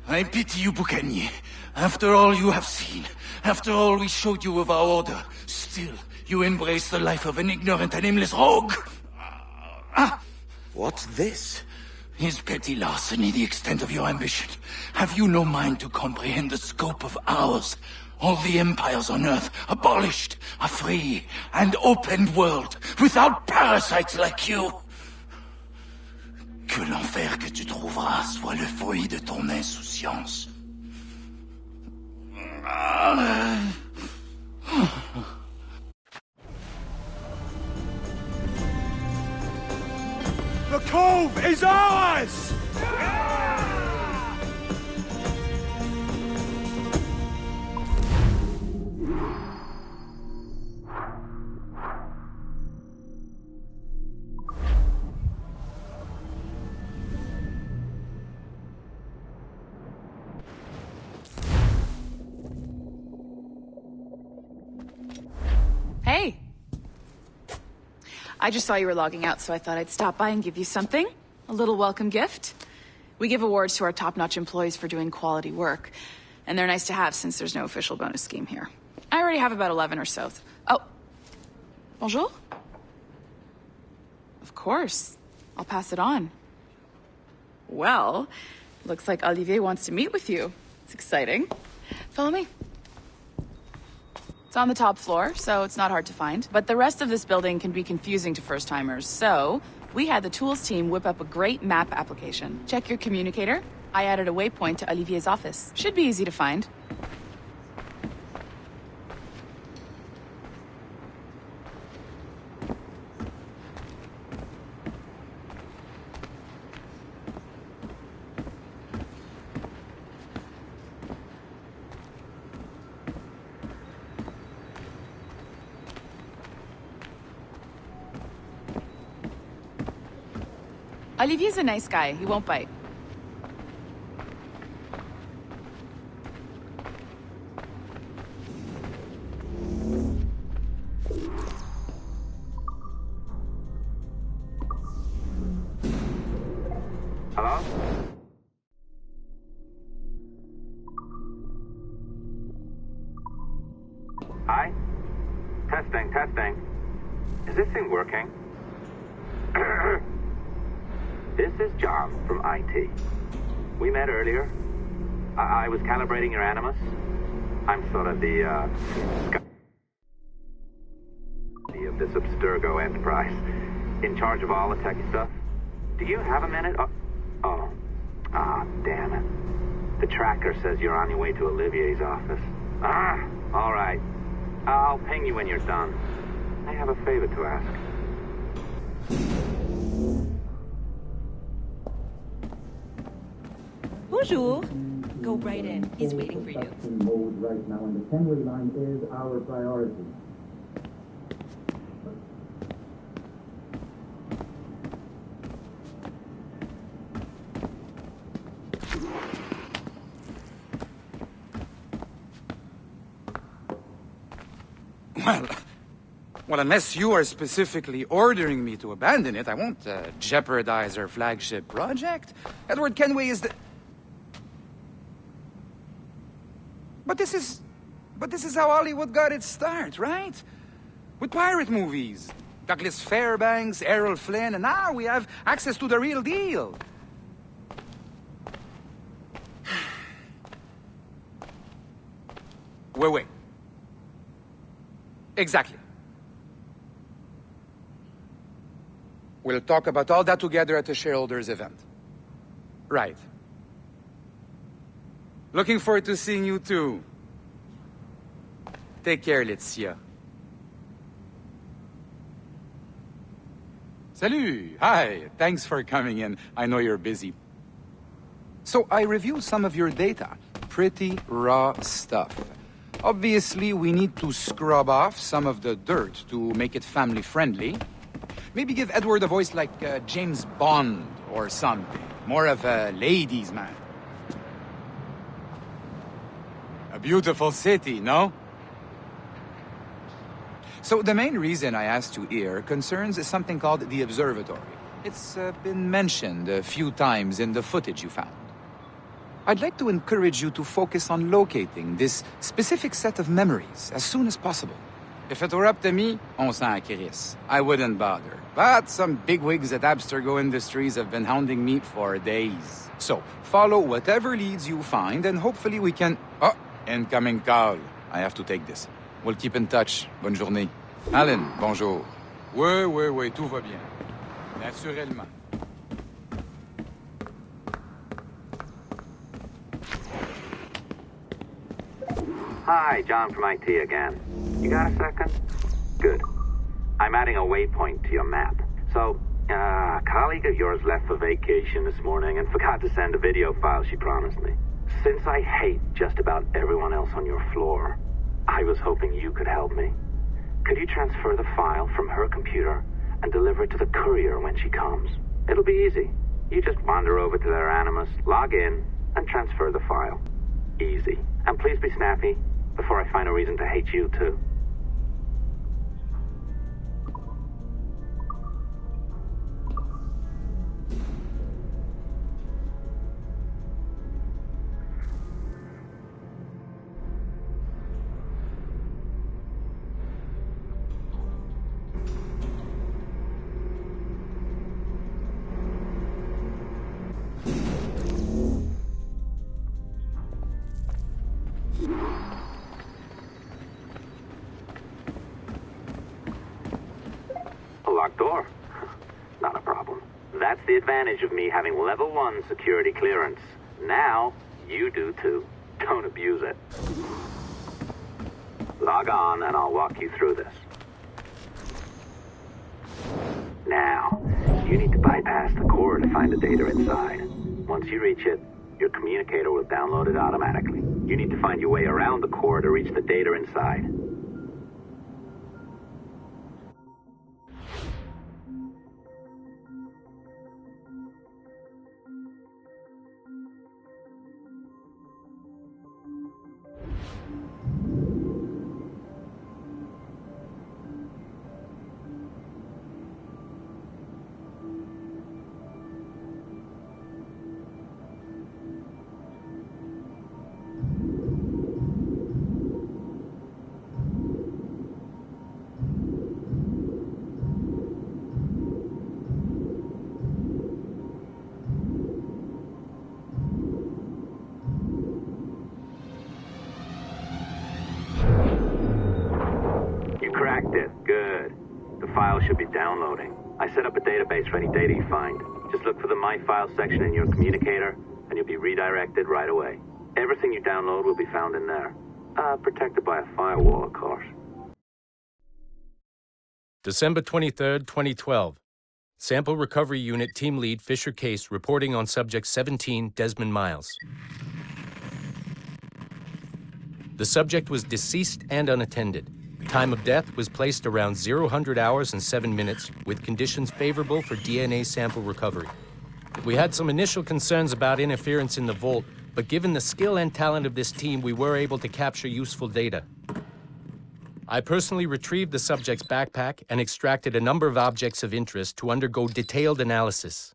I pity you, Boucanier. After all you have seen, after all we showed you of our order, still you embrace the life of an ignorant and aimless rogue. What's this? Is petty larceny the extent of your ambition? Have you no mind to comprehend the scope of ours? All the empires on Earth abolished, a free and open world, without parasites like you. Que l'enfer que tu trouveras soit le fruit de ton insouciance. The cove is ours! Hey! I just saw you were logging out, so I thought I'd stop by and give you something. A little welcome gift. We give awards to our top-notch employees for doing quality work, and they're nice to have since there's no official bonus scheme here. I already have about 11 or so. Oh. Bonjour? Of course. I'll pass it on. Well, looks like Olivier wants to meet with you. It's exciting. Follow me. It's on the top floor, so it's not hard to find. But the rest of this building can be confusing to first-timers, so we had the tools team whip up a great map application. Check your communicator. I added a waypoint to Olivier's office. Should be easy to find. Olivier's a nice guy. He won't bite. Hello? Hi? Testing, testing. Is this thing working? This is John from IT. We met earlier. I was calibrating your Animus. I'm sort of the, of this Abstergo enterprise. In charge of all the techie stuff. Do you have a minute? Oh. Ah, damn it. The tracker says you're on your way to Olivier's office. Ah, all right. I'll ping you when you're done. I have a favor to ask. Bonjour. Go right in. He's waiting for you. Mode right now, and the 10-way line is our priority. Well, unless you are specifically ordering me to abandon it, I won't jeopardize our flagship project. Edward Kenway is the... But this is how Hollywood got its start, right? With pirate movies. Douglas Fairbanks, Errol Flynn, and now we have access to the real deal. Wait. Exactly. We'll talk about all that together at the shareholders event. Right. Looking forward to seeing you too. Take care, Laetitia. Salut! Hi! Thanks for coming in. I know you're busy. So I reviewed some of your data. Pretty raw stuff. Obviously, we need to scrub off some of the dirt to make it family-friendly. Maybe give Edward a voice like James Bond or something. More of a ladies' man. A beautiful city, no? So the main reason I asked you here concerns something called the observatory. It's been mentioned a few times in the footage you found. I'd like to encourage you to focus on locating this specific set of memories as soon as possible. If it were up to me, on s'en crisse. I wouldn't bother. But some bigwigs at Abstergo Industries have been hounding me for days. So, follow whatever leads you find and hopefully we can... Oh, incoming call. I have to take this. We'll keep in touch. Bonne journée. Alan, bonjour. Oui, tout va bien. Naturellement. Hi, John from IT again. You got a second? Good. I'm adding a waypoint to your map. So, a colleague of yours left for vacation this morning and forgot to send a video file she promised me. Since I hate just about everyone else on your floor, I was hoping you could help me. Could you transfer the file from her computer and deliver it to the courier when she comes? It'll be easy. You just wander over to their Animus, log in, and transfer the file. Easy. And please be snappy before I find a reason to hate you too. Locked door? Not a problem. That's the advantage of me having level 1 security clearance. Now, you do too. Don't abuse it. Log on and I'll walk you through this. Now, you need to bypass the core to find the data inside. Once you reach it, your communicator will download it automatically. You need to find your way around the core to reach the data inside. Cracked it. Good. The file should be downloading. I set up a database for any data you find. Just look for the My Files section in your communicator, and you'll be redirected right away. Everything you download will be found in there. Protected by a firewall, of course. December 23rd, 2012. Sample Recovery Unit Team Lead Fisher Case reporting on Subject 17, Desmond Miles. The subject was deceased and unattended. Time of death was placed around 0000 hours and 7 minutes, with conditions favorable for DNA sample recovery. We had some initial concerns about interference in the vault, but given the skill and talent of this team, we were able to capture useful data. I personally retrieved the subject's backpack and extracted a number of objects of interest to undergo detailed analysis.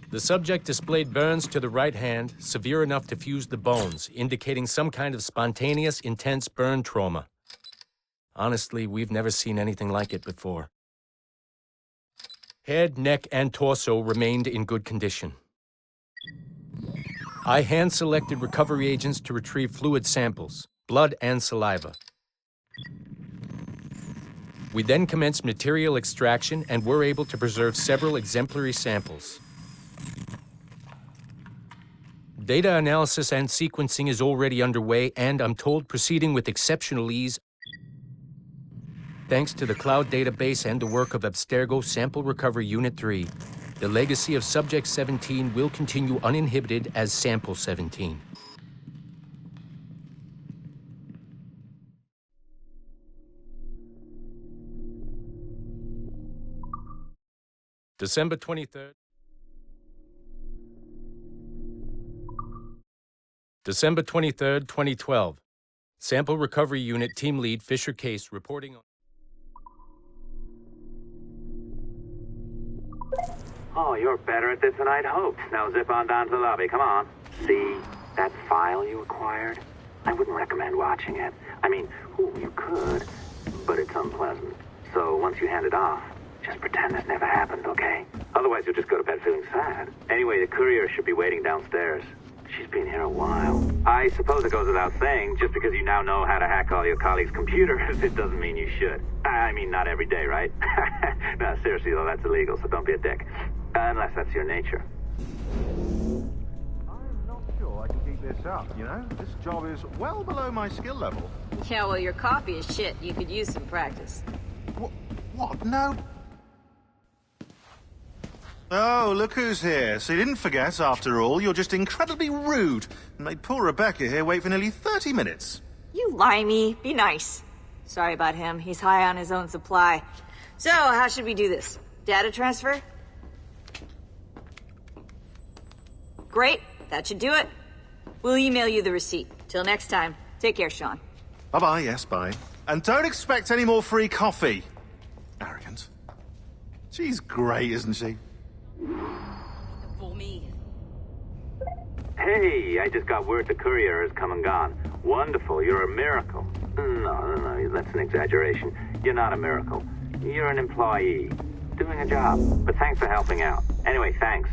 The subject displayed burns to the right hand, severe enough to fuse the bones, indicating some kind of spontaneous, intense burn trauma. Honestly, we've never seen anything like it before. Head, neck, and torso remained in good condition. I hand-selected recovery agents to retrieve fluid samples, blood and saliva. We then commenced material extraction and were able to preserve several exemplary samples. Data analysis and sequencing is already underway, and I'm told proceeding with exceptional ease thanks to the cloud database and the work of Abstergo Sample Recovery Unit 3. The legacy of Subject 17 will continue uninhibited as Sample 17. December 23rd. December 23rd, 2012. Sample Recovery Unit Team Lead Fisher Case reporting on... Oh, you're better at this than I'd hoped. Now zip on down to the lobby, come on. See that file you acquired? I wouldn't recommend watching it. I mean, you could, but it's unpleasant. So once you hand it off, just pretend this never happened, okay? Otherwise you'll just go to bed feeling sad. Anyway, the courier should be waiting downstairs. She's been here a while. I suppose it goes without saying, just because you now know how to hack all your colleagues' computers, it doesn't mean you should. I mean, not every day, right? No, seriously though, that's illegal, so don't be a dick. Unless that's your nature. I'm not sure I can keep this up, you know? This job is well below my skill level. Yeah, well, your coffee is shit. You could use some practice. What? No. Oh, look who's here. So you didn't forget, after all, you're just incredibly rude and made poor Rebecca here wait for nearly 30 minutes. You limey. Be nice. Sorry about him. He's high on his own supply. So, how should we do this? Data transfer? Great. That should do it. We'll email you the receipt. Till next time. Take care, Sean. Bye-bye, yes, bye. And don't expect any more free coffee. Arrogant. She's great, isn't she? For me. Hey, I just got word the courier has come and gone. Wonderful, you're a miracle. No, that's an exaggeration. You're not a miracle. You're an employee, doing a job. But thanks for helping out. Anyway, thanks.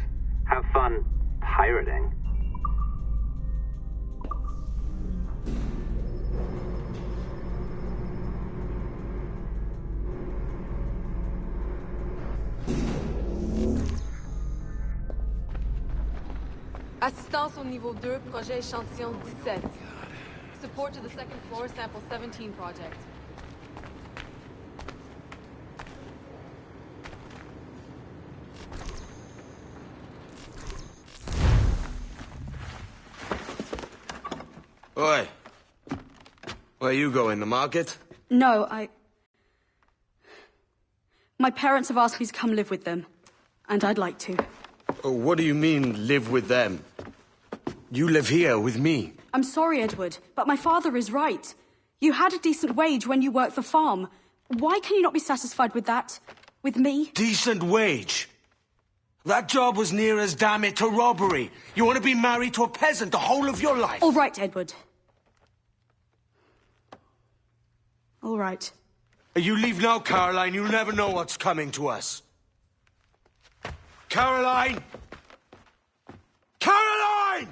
Have fun pirating. Assistance au niveau 2, projet échantillon 17. Support to the second floor, sample 17 project. Oi. Where you going, the market? No, my parents have asked me to come live with them, and I'd like to. Oh, what do you mean, live with them? You live here with me. I'm sorry, Edward, but my father is right. You had a decent wage when you worked the farm. Why can you not be satisfied with that? With me? Decent wage? That job was near as damn it to robbery. You want to be married to a peasant the whole of your life? All right, Edward. All right. You leave now, Caroline. You'll never know what's coming to us. Caroline! Caroline!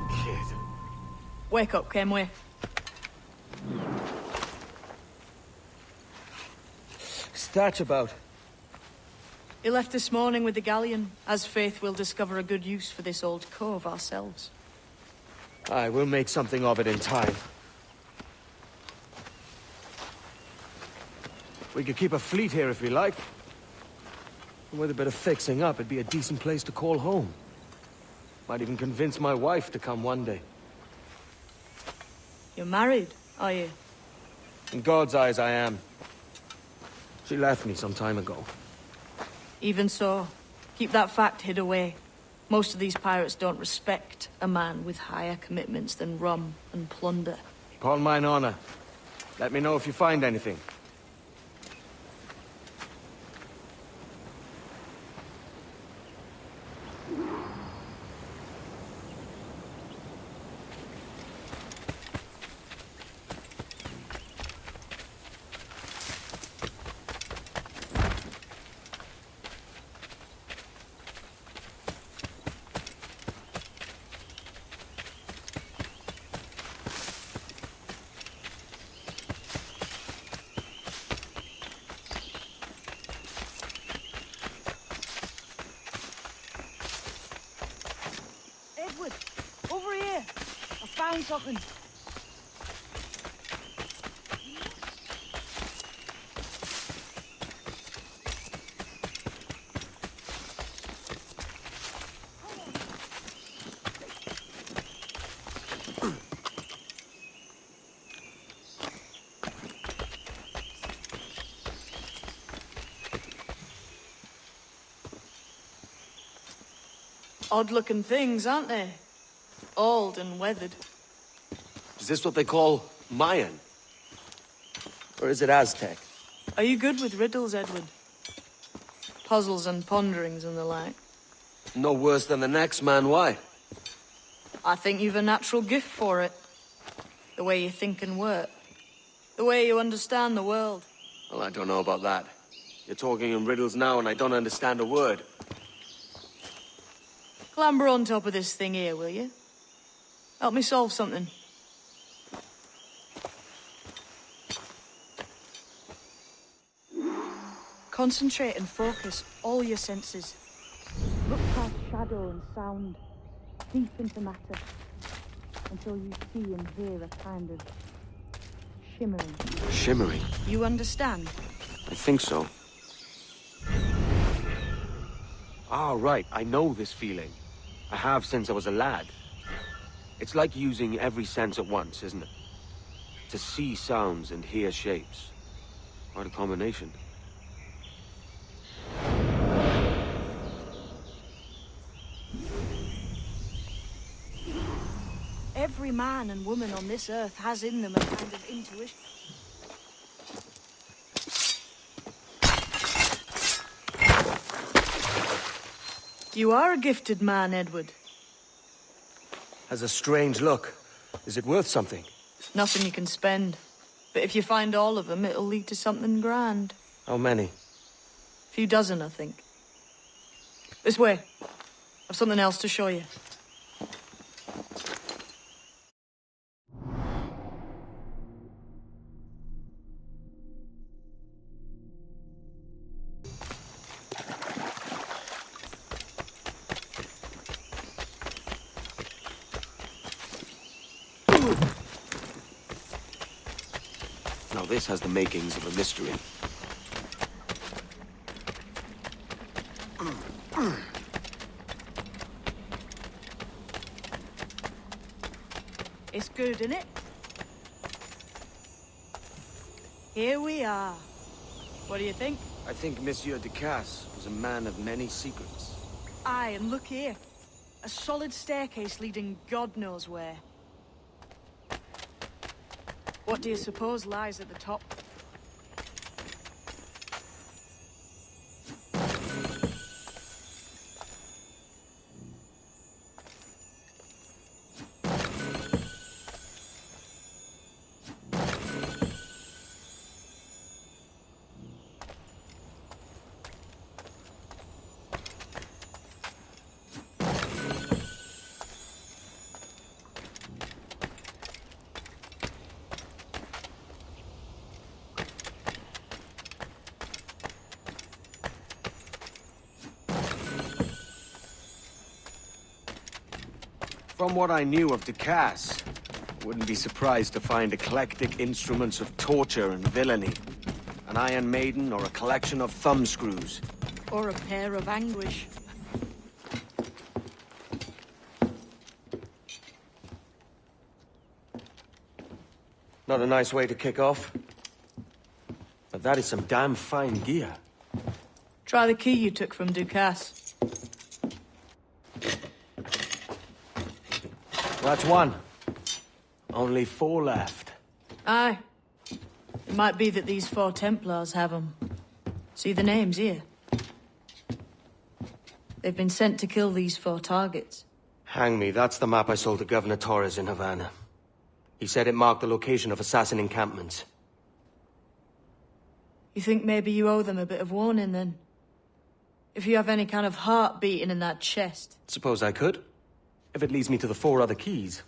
Kid. Wake up, Kenway. What's that about? He left this morning with the galleon. As faith, we'll discover a good use for this old cove ourselves. Aye, we'll make something of it in time. We could keep a fleet here if we like. And with a bit of fixing up, it'd be a decent place to call home. Might even convince my wife to come one day. You're married, are you? In God's eyes, I am. She left me some time ago. Even so, keep that fact hid away. Most of these pirates don't respect a man with higher commitments than rum and plunder. Upon mine honor. Let me know if you find anything. Edward, over here. I found something. Odd-looking things, aren't they? Old and weathered. Is this what they call Mayan? Or is it Aztec? Are you good with riddles, Edward? Puzzles and ponderings and the like? No worse than the next man, why? I think you've a natural gift for it. The way you think and work. The way you understand the world. Well, I don't know about that. You're talking in riddles now and I don't understand a word. Clamber on top of this thing here, will you? Help me solve something. Concentrate and focus all your senses. Look past shadow and sound, deep into matter, until you see and hear a kind of shimmering. Shimmering? You understand? I think so. Ah, right. I know this feeling. I have since I was a lad. It's like using every sense at once, isn't it? To see sounds and hear shapes. Quite a combination. Every man and woman on this earth has in them a kind of intuition. You are a gifted man, Edward. Has a strange look. Is it worth something? Nothing you can spend. But if you find all of them, it'll lead to something grand. How many? A few dozen, I think. This way. I've something else to show you. Now this has the makings of a mystery. It's good, isn't it? Here we are. What do you think? I think Monsieur Ducasse was a man of many secrets. Aye, and look here. A solid staircase leading God knows where. What do you suppose lies at the top? From what I knew of Ducasse, I wouldn't be surprised to find eclectic instruments of torture and villainy. An Iron Maiden or a collection of thumbscrews. Or a pair of anguish. Not a nice way to kick off. But that is some damn fine gear. Try the key you took from Ducasse. That's one. Only 4 left. Aye. It might be that these 4 Templars have them. See the names here? They've been sent to kill these 4 targets. Hang me, that's the map I sold to Governor Torres in Havana. He said it marked the location of assassin encampments. You think maybe you owe them a bit of warning, then? If you have any kind of heart beating in that chest. Suppose I could, if it leads me to the 4 other keys.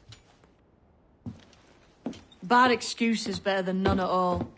Bad excuse is better than none at all.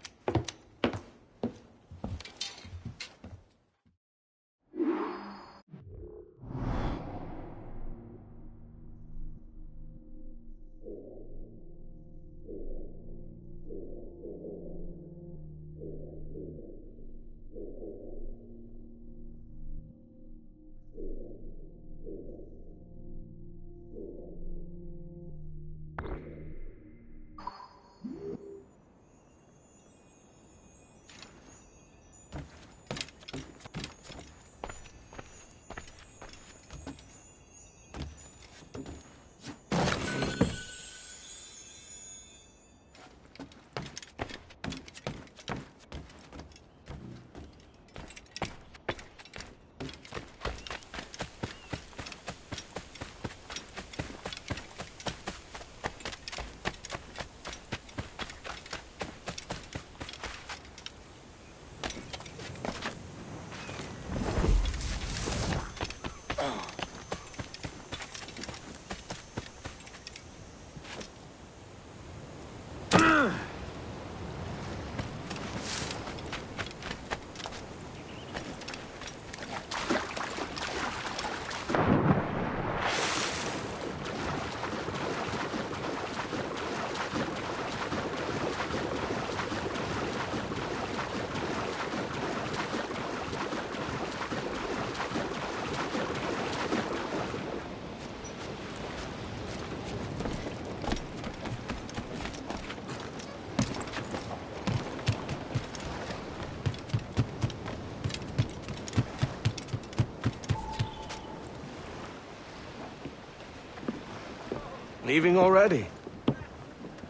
Leaving already?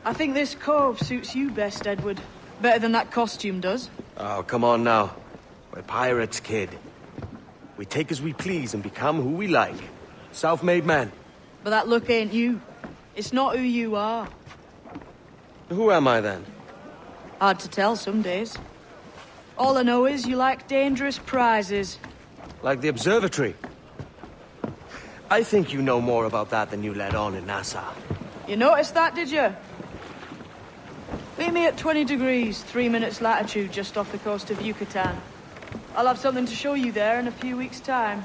I think this cove suits you best, Edward. Better than that costume does. Oh, come on now. We're pirates, kid. We take as we please and become who we like. Self-made men. But that look ain't you. It's not who you are. Who am I, then? Hard to tell some days. All I know is you like dangerous prizes. Like the observatory. I think you know more about that than you let on in Nassau. You noticed that, did you? Meet me at 20 degrees, 3 minutes latitude, just off the coast of Yucatan. I'll have something to show you there in a few weeks' time.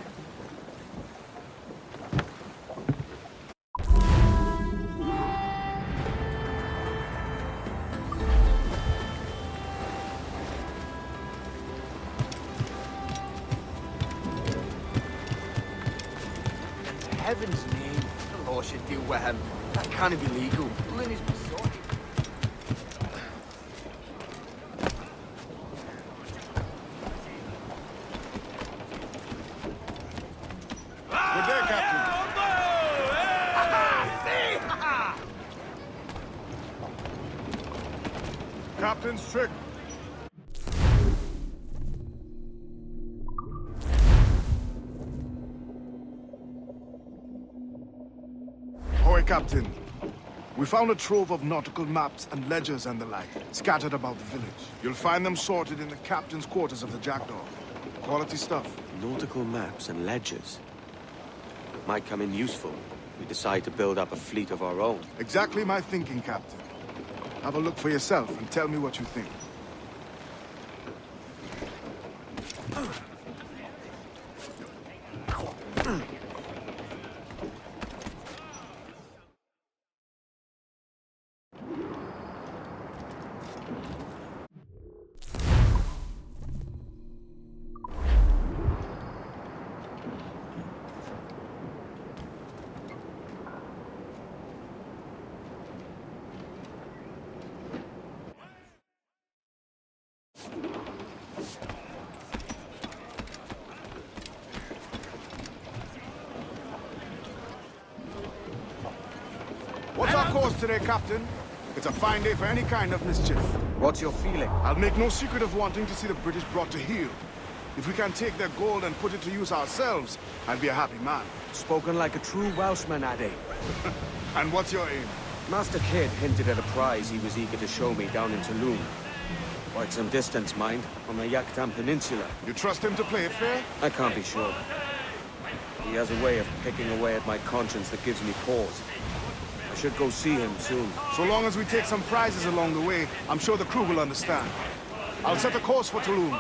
Heaven's name, the law should deal with him. That can't be legal. Lenny's been sorted. Good day, Captain. Captain's trick. Ahoy, Captain. We found a trove of nautical maps and ledgers and the like, scattered about the village. You'll find them sorted in the captain's quarters of the Jackdaw. Quality stuff. Nautical maps and ledgers. Might come in useful. We decide to build up a fleet of our own. Exactly my thinking, Captain. Have a look for yourself and tell me what you think. What's our course today, Captain? It's a fine day for any kind of mischief. What's your feeling? I'll make no secret of wanting to see the British brought to heel. If we can take their gold and put it to use ourselves, I'll be a happy man. Spoken like a true Welshman, Addy. And what's your aim? Master Kidd hinted at a prize he was eager to show me down in Tulum. Quite some distance, mind, on the Yaktan Peninsula. You trust him to play it fair? I can't be sure. He has a way of picking away at my conscience that gives me pause. I should go see him soon. So long as we take some prizes along the way, I'm sure the crew will understand. I'll set a course for Tulum.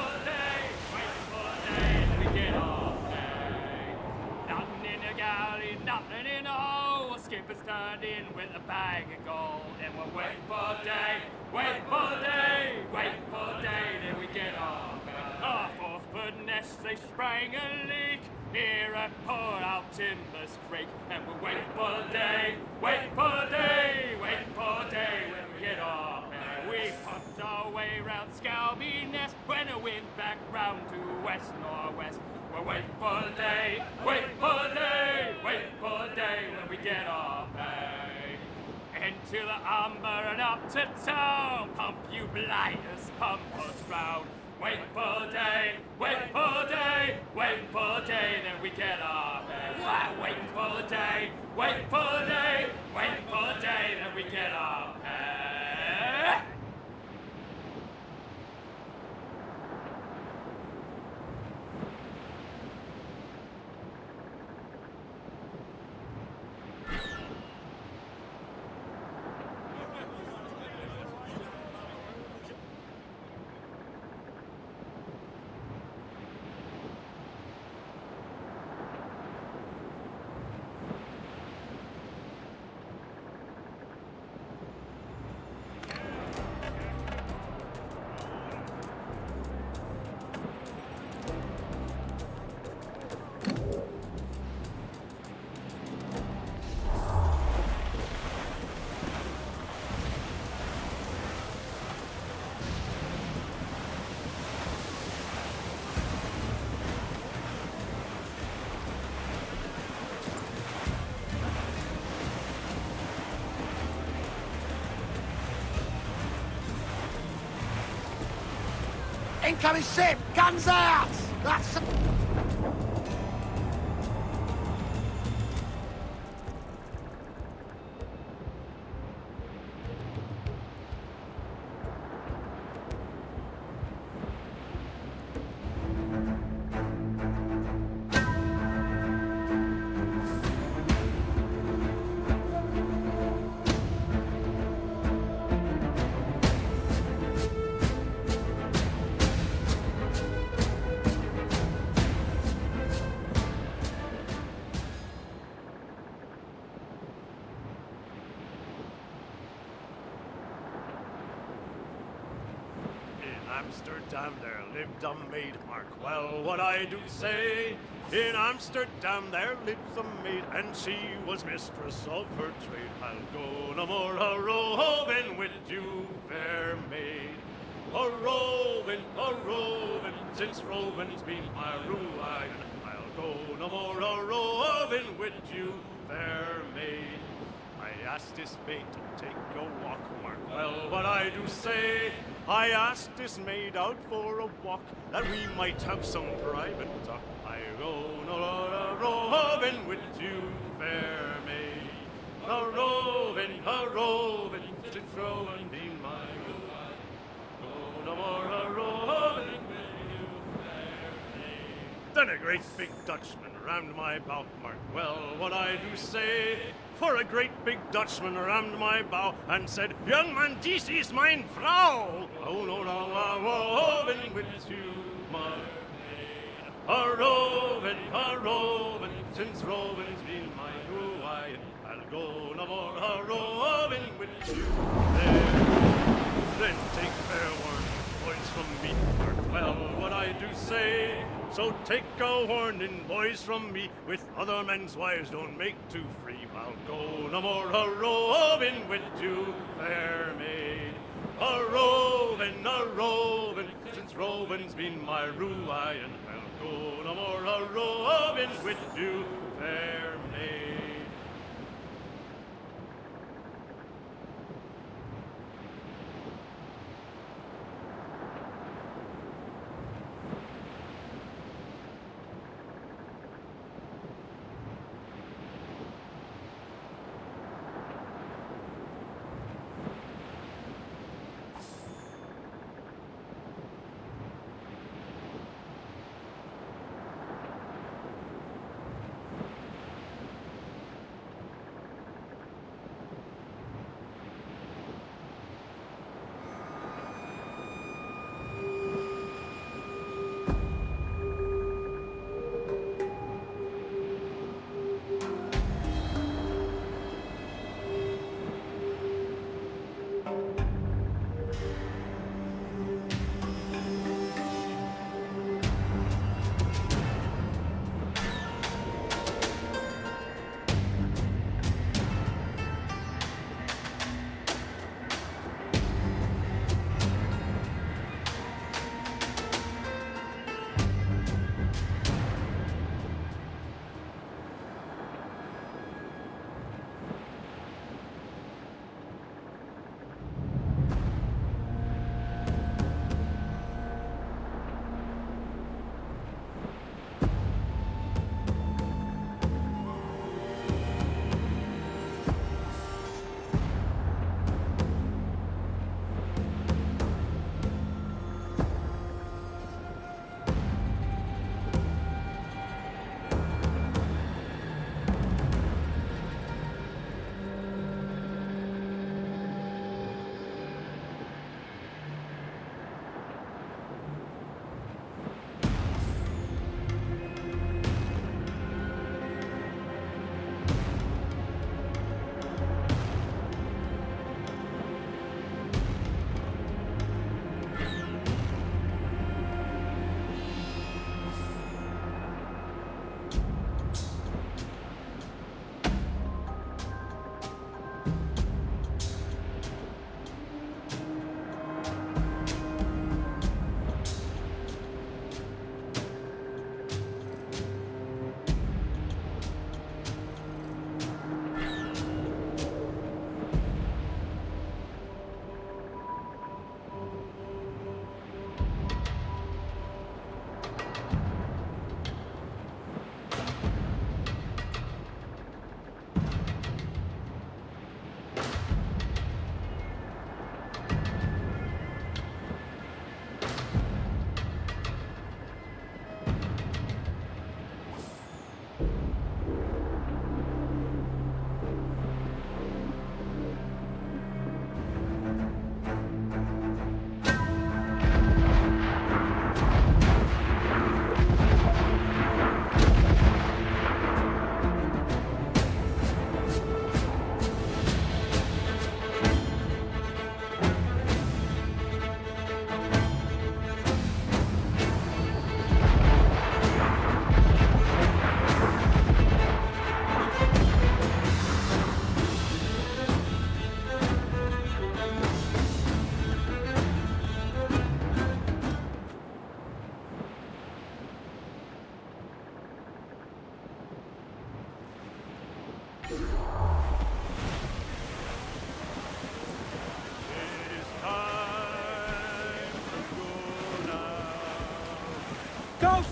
Skipper's turned in with a bag of gold, and we're waiting for day, wait for day, wait for day, then we get off. Off of nest, they sprang a leak. Here at Port out Timbers Creek, and we're waiting for day, wait for day, wait for day, when we get off. And we pumped our way round Scalby Nest when the wind back round to west northwest. We're waiting for day, wait for day, wait for day when we get off. Into the umber and up to town, pump you blighters, pump us round. Wait for day, wait for day, wait for day, then we get off. Wait for day, wait for day, wait for day, then we get off. Incoming ship! Guns out! That's... Amsterdam there lived a maid, mark well what I do say. In Amsterdam there lives a maid, and she was mistress of her trade. I'll go no more a-roving with you, fair maid. A-roving, since roving's been my ruin. I'll go no more a-roving with you, fair maid. I asked this maid to take a walk, mark well what I do say. I asked this maid out for a walk, that we might have some private talk. I go no a-roving with you, fair maid. A-roving, since roving been my ruin. Go no more a-roving with you, fair maid. Then a great big Dutchman rammed my bow, mark well what I do say. For a great big Dutchman rammed my bow and said, "Young man, this is mine Frau." Oh no, a-roving with you, my maid. A-roving, since roving's been my ruin. I'll go no more a-roving with you there. Then take fair warning, boys from me, mark well what I do say. So take a warning, boys, from me, with other men's wives don't make too free. I'll go no more a-roving with you, fair maid. A-roving, since roving's been my ruin. I'll go no more a-roving with you, fair maid. Go!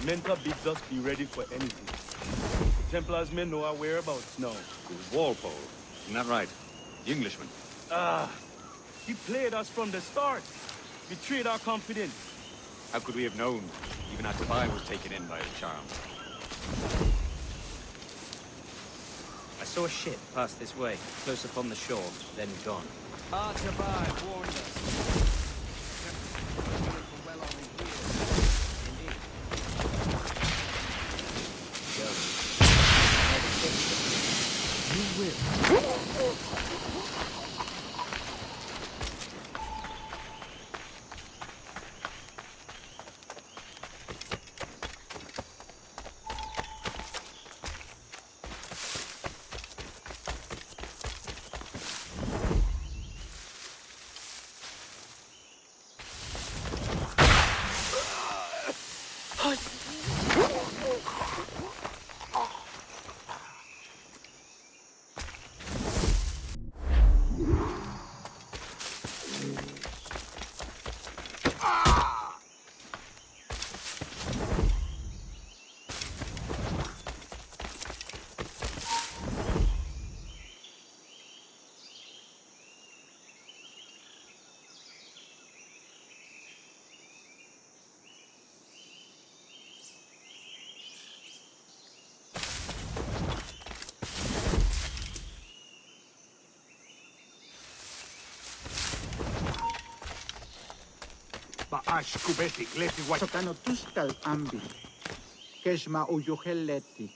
Mentor bids us be ready for anything. The Templars may know our whereabouts now. It was Walpole. Isn't that right? The Englishman. He played us from the start. Betrayed our confidence. How could we have known? Even our spy was taken in by his charm. I saw a ship pass this way, close upon the shore, then gone. Artabai warned us. Baash kubeti gleti white. Sokano tuskal ambi. Keshma uyoheleti.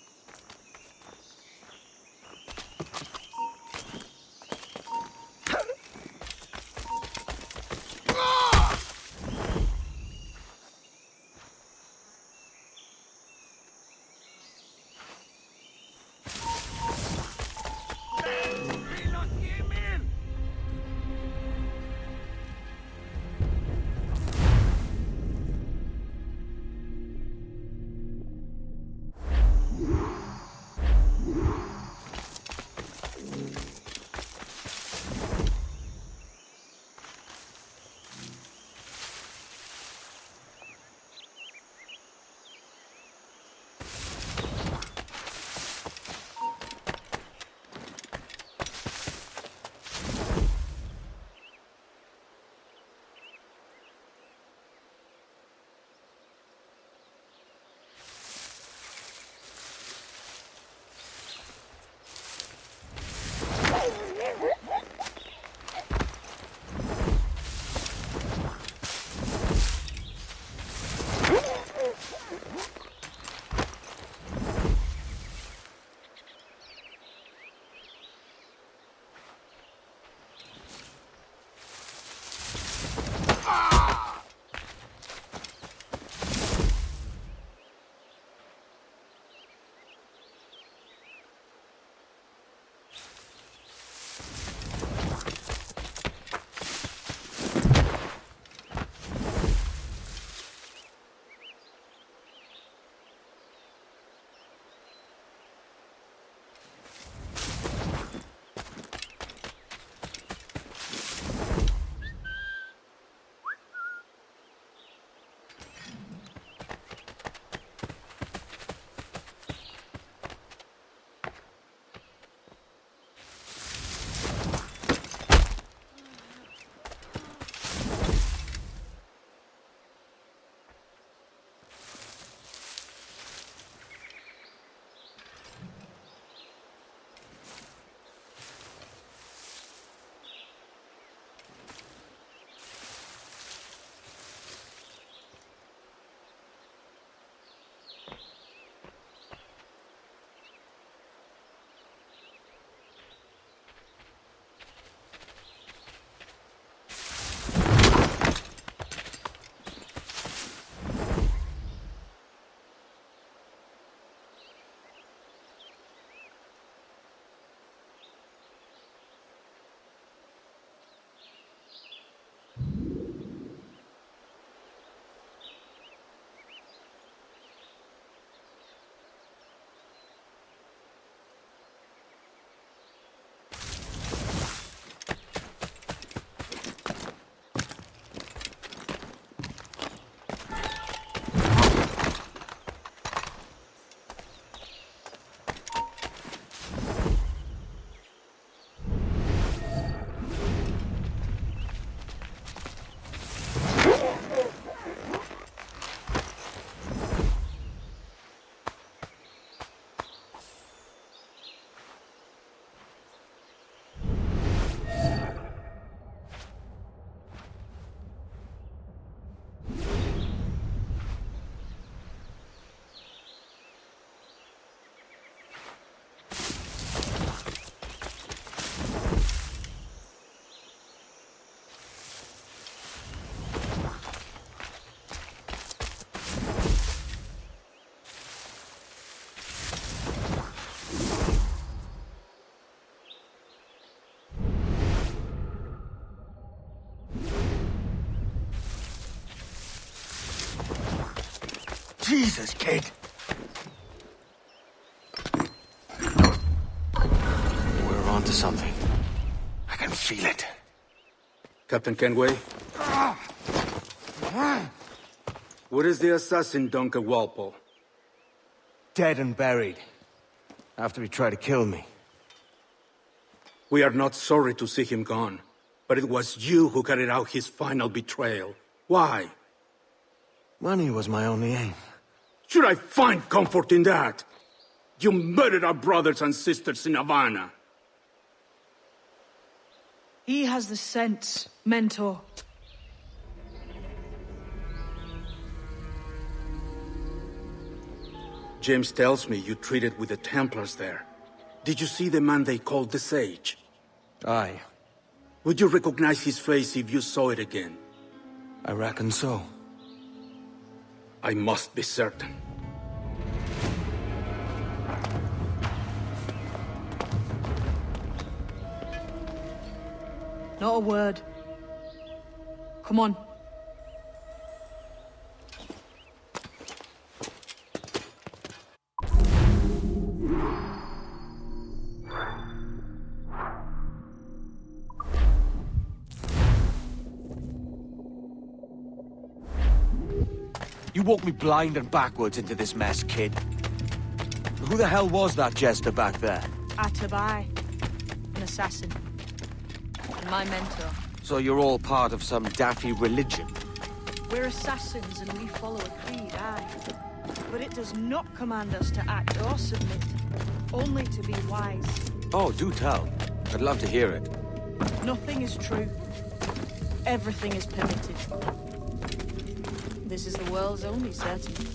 Jesus, kid! We're onto something. I can feel it. Captain Kenway? Where is the assassin, Duncan Walpole? Dead and buried. After he tried to kill me. We are not sorry to see him gone, but it was you who carried out his final betrayal. Why? Money was my only aim. Should I find comfort in that? You murdered our brothers and sisters in Havana. He has the sense, Mentor. James tells me you traded with the Templars there. Did you see the man they called the Sage? Aye. Would you recognize his face if you saw it again? I reckon so. I must be certain. Not a word. Come on. You walked me blind and backwards into this mess, kid. Who the hell was that jester back there? Atabai, an assassin. And my mentor. So you're all part of some daffy religion? We're assassins and we follow a creed, aye. But it does not command us to act or submit, only to be wise. Oh, do tell. I'd love to hear it. Nothing is true. Everything is permitted. This is the world's only certainty.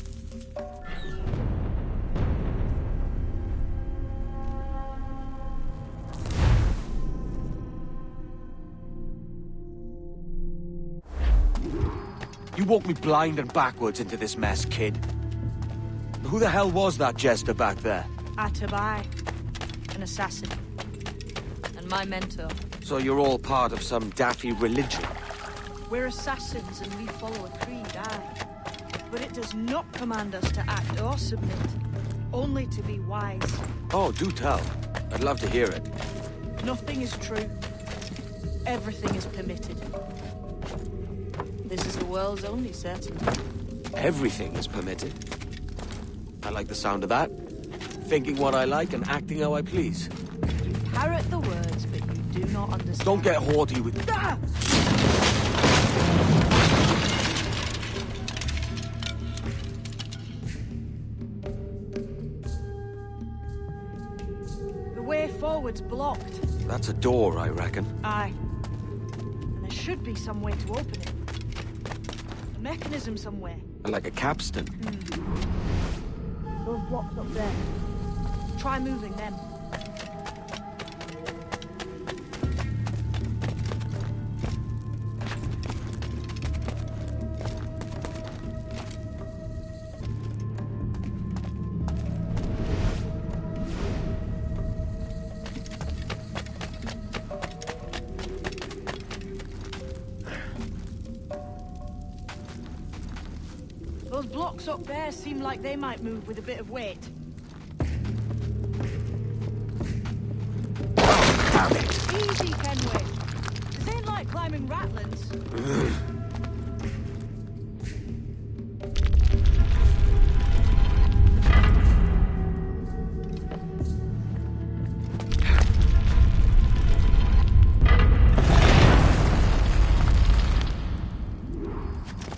You walked me blind and backwards into this mess, kid. Who the hell was that jester back there? Atabai, an assassin. And my mentor. So you're all part of some daffy religion? We're assassins and we follow a creed, aye. But it does not command us to act or submit, only to be wise. Oh, do tell. I'd love to hear it. Nothing is true. Everything is permitted. This is the world's only certainty. Everything is permitted. I like the sound of that. Thinking what I like and acting how I please. You parrot the words, but you do not understand. Don't get haughty with... Ah! The way forward's blocked. That's a door, I reckon. Aye. And there should be some way to open it. A mechanism somewhere. Like a capstan. Those blocks up there. Try moving them. Those blocks up there seem like they might move with a bit of weight. Damn it! Easy, Kenway. This ain't like climbing rattlins.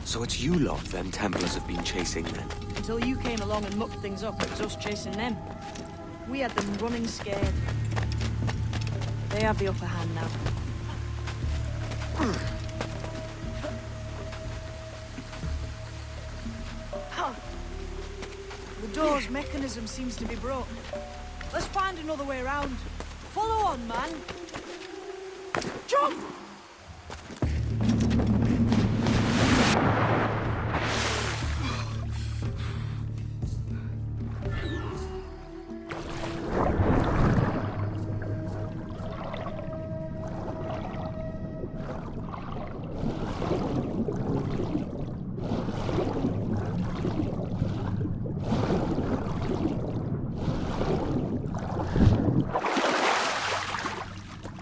So it's you lot them Templars have been chasing then? Until you came along and mucked things up, it was us chasing them. We had them running scared. They have the upper hand now. The door's mechanism seems to be broke. Let's find another way around. Follow on, man. Jump!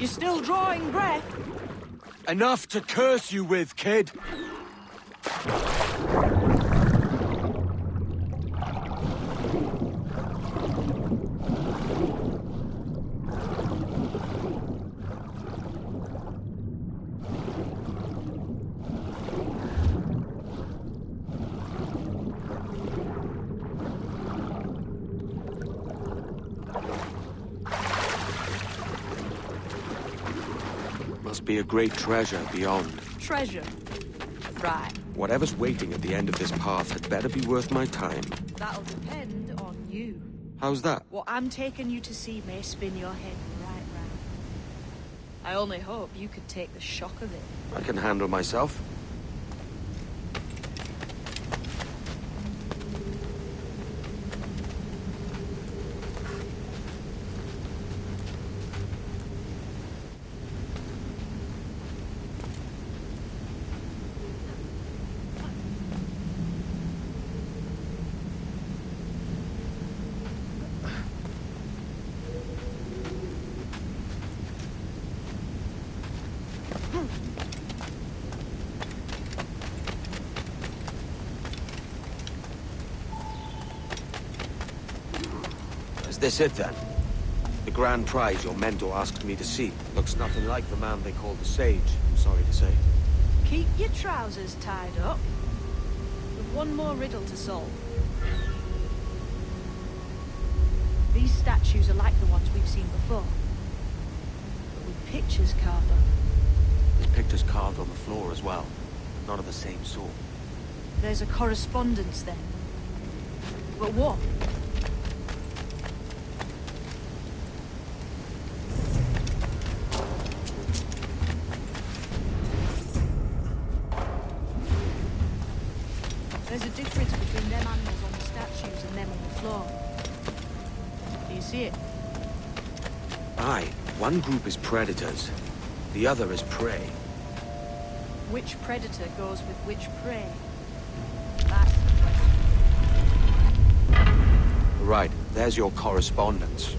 You're still drawing breath? Enough to curse you with, kid. Must be a great treasure beyond. Treasure. Right. Whatever's waiting at the end of this path had better be worth my time. That'll depend on you. How's that? What I'm taking you to see may spin your head right round. I only hope you could take the shock of it. I can handle myself. Is this it then? The grand prize your mentor asked me to see. Looks nothing like the man they call the Sage, I'm sorry to say. Keep your trousers tied up. We've one more riddle to solve. These statues are like the ones we've seen before, but with pictures carved on them. There's pictures carved on the floor as well. Not of the same sort. There's a correspondence then. But what? There's a difference between them animals on the statues and them on the floor. Do you see it? Aye, one group is predators. The other is prey. Which predator goes with which prey? That's the question. Right, there's your correspondence.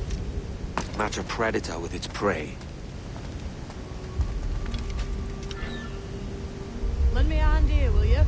Match a predator with its prey. Lend me a hand here, will you?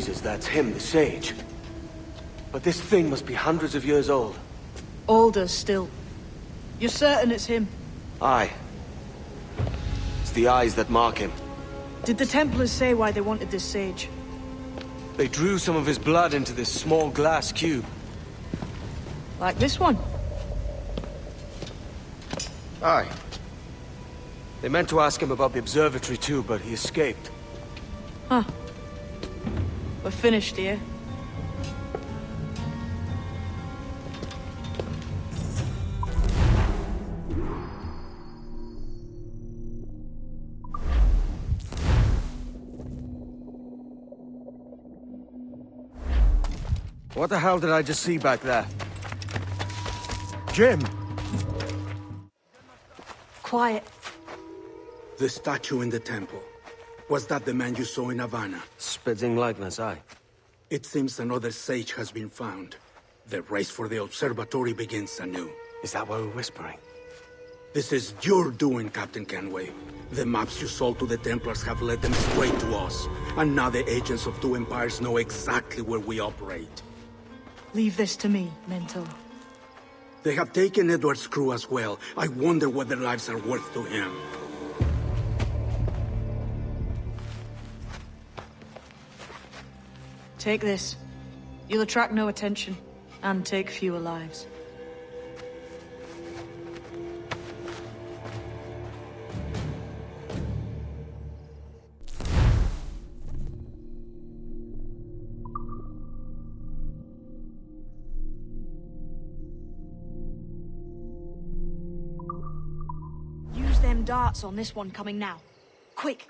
Jesus, that's him, the sage. But this thing must be hundreds of years old. Older still. You're certain it's him? Aye. It's the eyes that mark him. Did the Templars say why they wanted this sage? They drew some of his blood into this small glass cube. Like this one? Aye. They meant to ask him about the observatory too, but he escaped. Huh. We're finished here. What the hell did I just see back there? Jim! Quiet. The statue in the temple. Was that the man you saw in Havana? Spitting likeness, aye. It seems another sage has been found. The race for the observatory begins anew. Is that why we're whispering? This is your doing, Captain Kenway. The maps you sold to the Templars have led them straight to us. And now the agents of two empires know exactly where we operate. Leave this to me, Mentor. They have taken Edward's crew as well. I wonder what their lives are worth to him. Take this. You'll attract no attention, and take fewer lives. Use them darts on this one coming now. Quick!